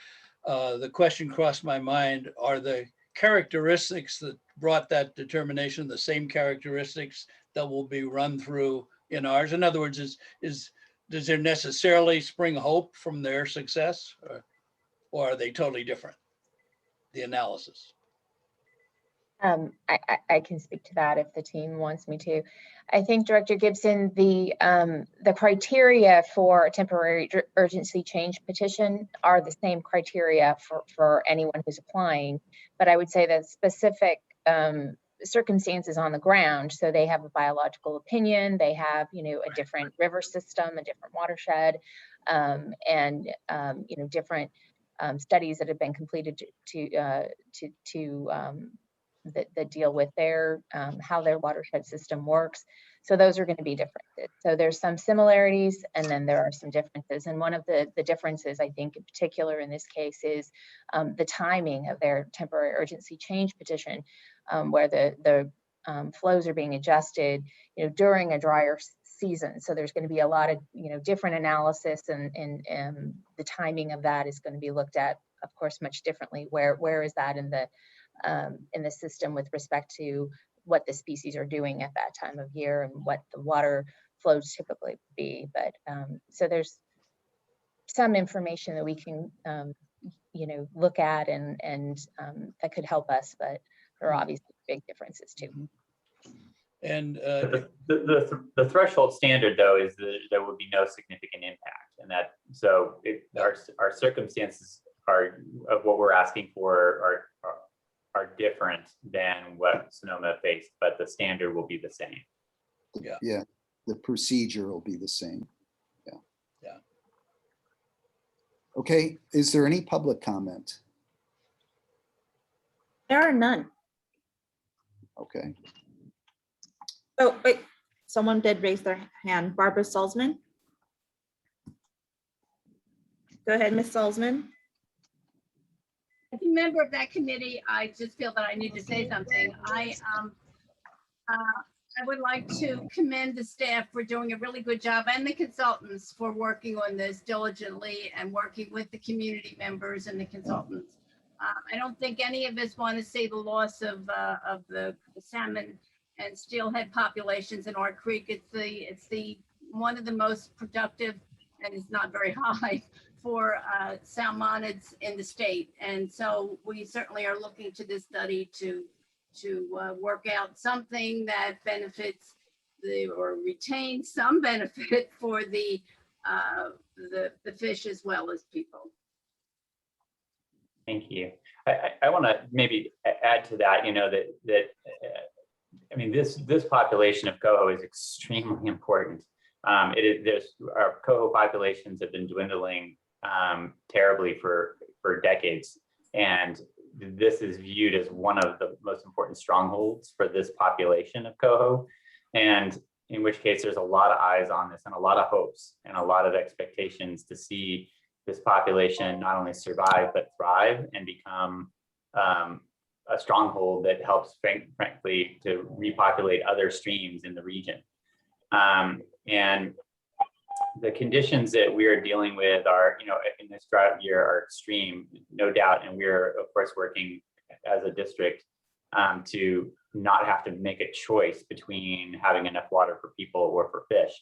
the question crossed my mind: are the characteristics that brought that determination the same characteristics that will be run through in ours? In other words, does there necessarily spring hope from their success, or are they totally different? The analysis. I can speak to that if the team wants me to. I think, Director Gibson, the criteria for a temporary urgency change petition are the same criteria for anyone who's applying, but I would say that specific circumstances on the ground. So they have a biological opinion, they have, you know, a different river system, a different watershed, and you know, different studies that have been completed that deal with their how their watershed system works. So those are going to be different. So there's some similarities, and then there are some differences. And one of the differences, I think, in particular in this case, is the timing of their temporary urgency change petition, where the flows are being adjusted, you know, during a drier season. So there's going to be a lot of, you know, different analysis, and the timing of that is going to be looked at, of course, much differently. Where is that in the system with respect to what the species are doing at that time of year and what the water flows typically be. But so there's some information that we can, you know, look at and that could help us, but there are obviously big differences too. And the threshold standard, though, is that there would be no significant impact, and that so our circumstances are of what we're asking for are different than what Sonoma faced, but the standard will be the same. Yeah, the procedure will be the same. Yeah. Yeah. Okay, is there any public comment? There are none. Okay. Oh, wait, someone did raise their hand. Barbara Salzman. Go ahead, Ms. Salzman. member of that committee, I just feel that I need to say something. I would like to commend the staff for doing a really good job and the consultants for working on this diligently and working with the community members and the consultants. I don't think any of us want to see the loss of the salmon and steelhead populations in our creek. It's the one of the most productive, and it's not very high, for salmonids in the state. And so we certainly are looking to this study to work out something that benefits or retains some benefit for the fish as well as people. Thank you. I want to maybe add to that, I mean, this population of coho is extremely important. Our coho populations have been dwindling terribly for decades, and this is viewed as one of the most important strongholds for this population of coho, and in which case there's a lot of eyes on this and a lot of hopes and a lot of expectations to see this population not only survive but thrive and become a stronghold that helps, frankly, to repopulate other streams in the region. And the conditions that we are dealing with are, in this drought year are extreme, no doubt. And we're, of course, working as a district to not have to make a choice between having enough water for people or for fish.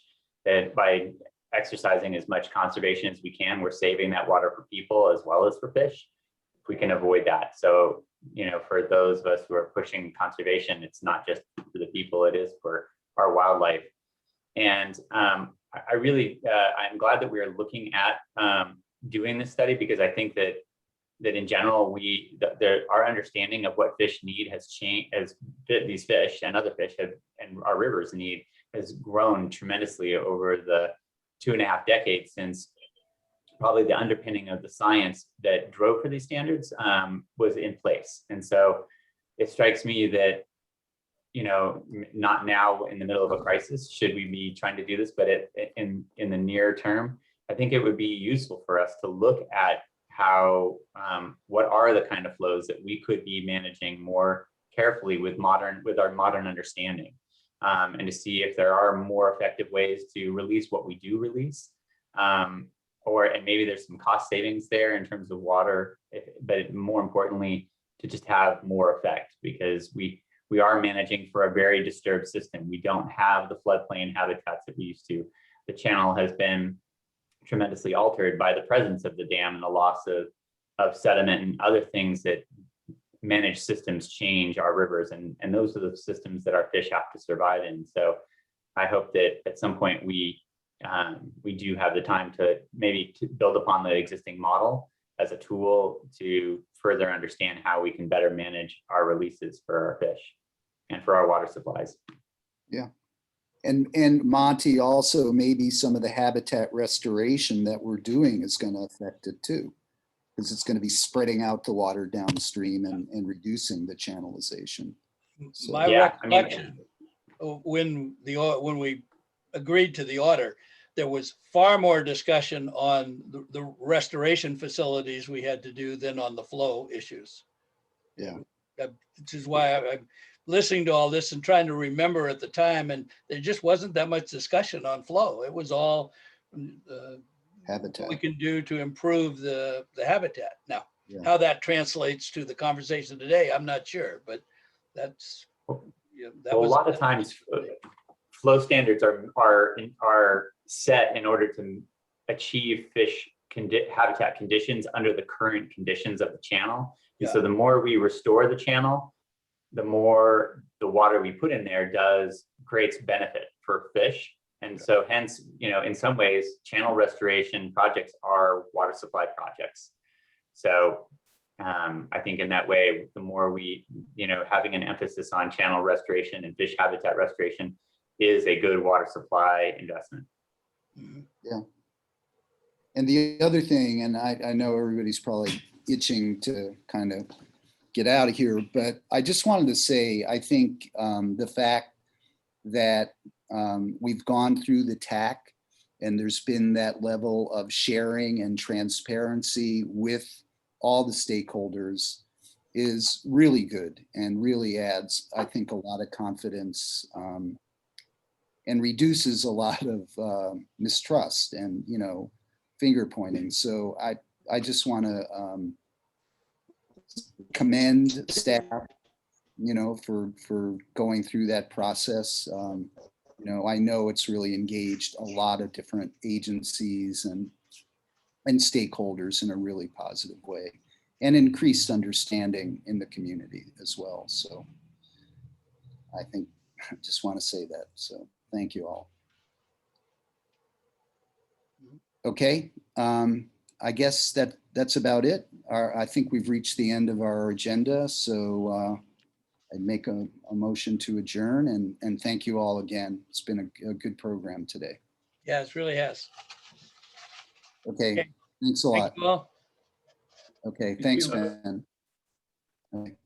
That by exercising as much conservation as we can, we're saving that water for people as well as for fish, if we can avoid that. So, for those of us who are pushing conservation, it's not just for the people, it is for our wildlife. And I really, I'm glad that we're looking at doing this study, because I think that in general, our understanding of what fish need has changed, as these fish and other fish have, and our rivers need, has grown tremendously over the 2.5 decades since probably the underpinning of the science that drove for these standards was in place. And so it strikes me that, not now in the middle of a crisis should we be trying to do this, but in the near term, I think it would be useful for us to look at how, what are the kind of flows that we could be managing more carefully with our modern understanding, and to see if there are more effective ways to release what we do release, and maybe there's some cost savings there in terms of water, but more importantly, to just have more effect, because we are managing for a very disturbed system. We don't have the floodplain habitats that we used to. The channel has been tremendously altered by the presence of the dam and the loss of sediment and other things that managed systems change our rivers. And those are the systems that our fish have to survive in. So I hope that at some point we do have the time to maybe build upon the existing model as a tool to further understand how we can better manage our releases for our fish and for our water supplies. Yeah. And Monty, also maybe some of the habitat restoration that we're doing is going to affect it too, because it's going to be spreading out the water downstream and reducing the channelization. So, My recollection, when we agreed to the order, there was far more discussion on the restoration facilities we had to do than on the flow issues. Yeah. Which is why I'm listening to all this and trying to remember at the time, and there just wasn't that much discussion on flow. It was all habitat what we can do to improve the habitat. Now, yeah. How that translates to the conversation today, I'm not sure, but that's, that was a lot of times flow standards are set in order to achieve fish habitat conditions under the current conditions of the channel. And so the more we restore the channel, the more the water we put in there creates benefit for fish. And so hence, in some ways, channel restoration projects are water supply projects. So I think in that way, the more we, having an emphasis on channel restoration and fish habitat restoration is a good water supply investment. Yeah. And the other thing, and I know everybody's probably itching to kind of get out of here, but I just wanted to say, I think the fact that we've gone through the TAC and there's been that level of sharing and transparency with all the stakeholders is really good and really adds, I think, a lot of confidence and reduces a lot of mistrust and, finger pointing. So I just want to commend staff, for going through that process. I know it's really engaged a lot of different agencies and stakeholders in a really positive way, and increased understanding in the community as well. So I think I just want to say that. So thank you all. Okay. I guess that's about it. I think we've reached the end of our agenda. So I'd make a motion to adjourn and thank you all again. It's been a good program today. Yeah, it really has. Okay. Okay. Thanks a lot. Thank you all. Okay. Thanks, Ben. Okay.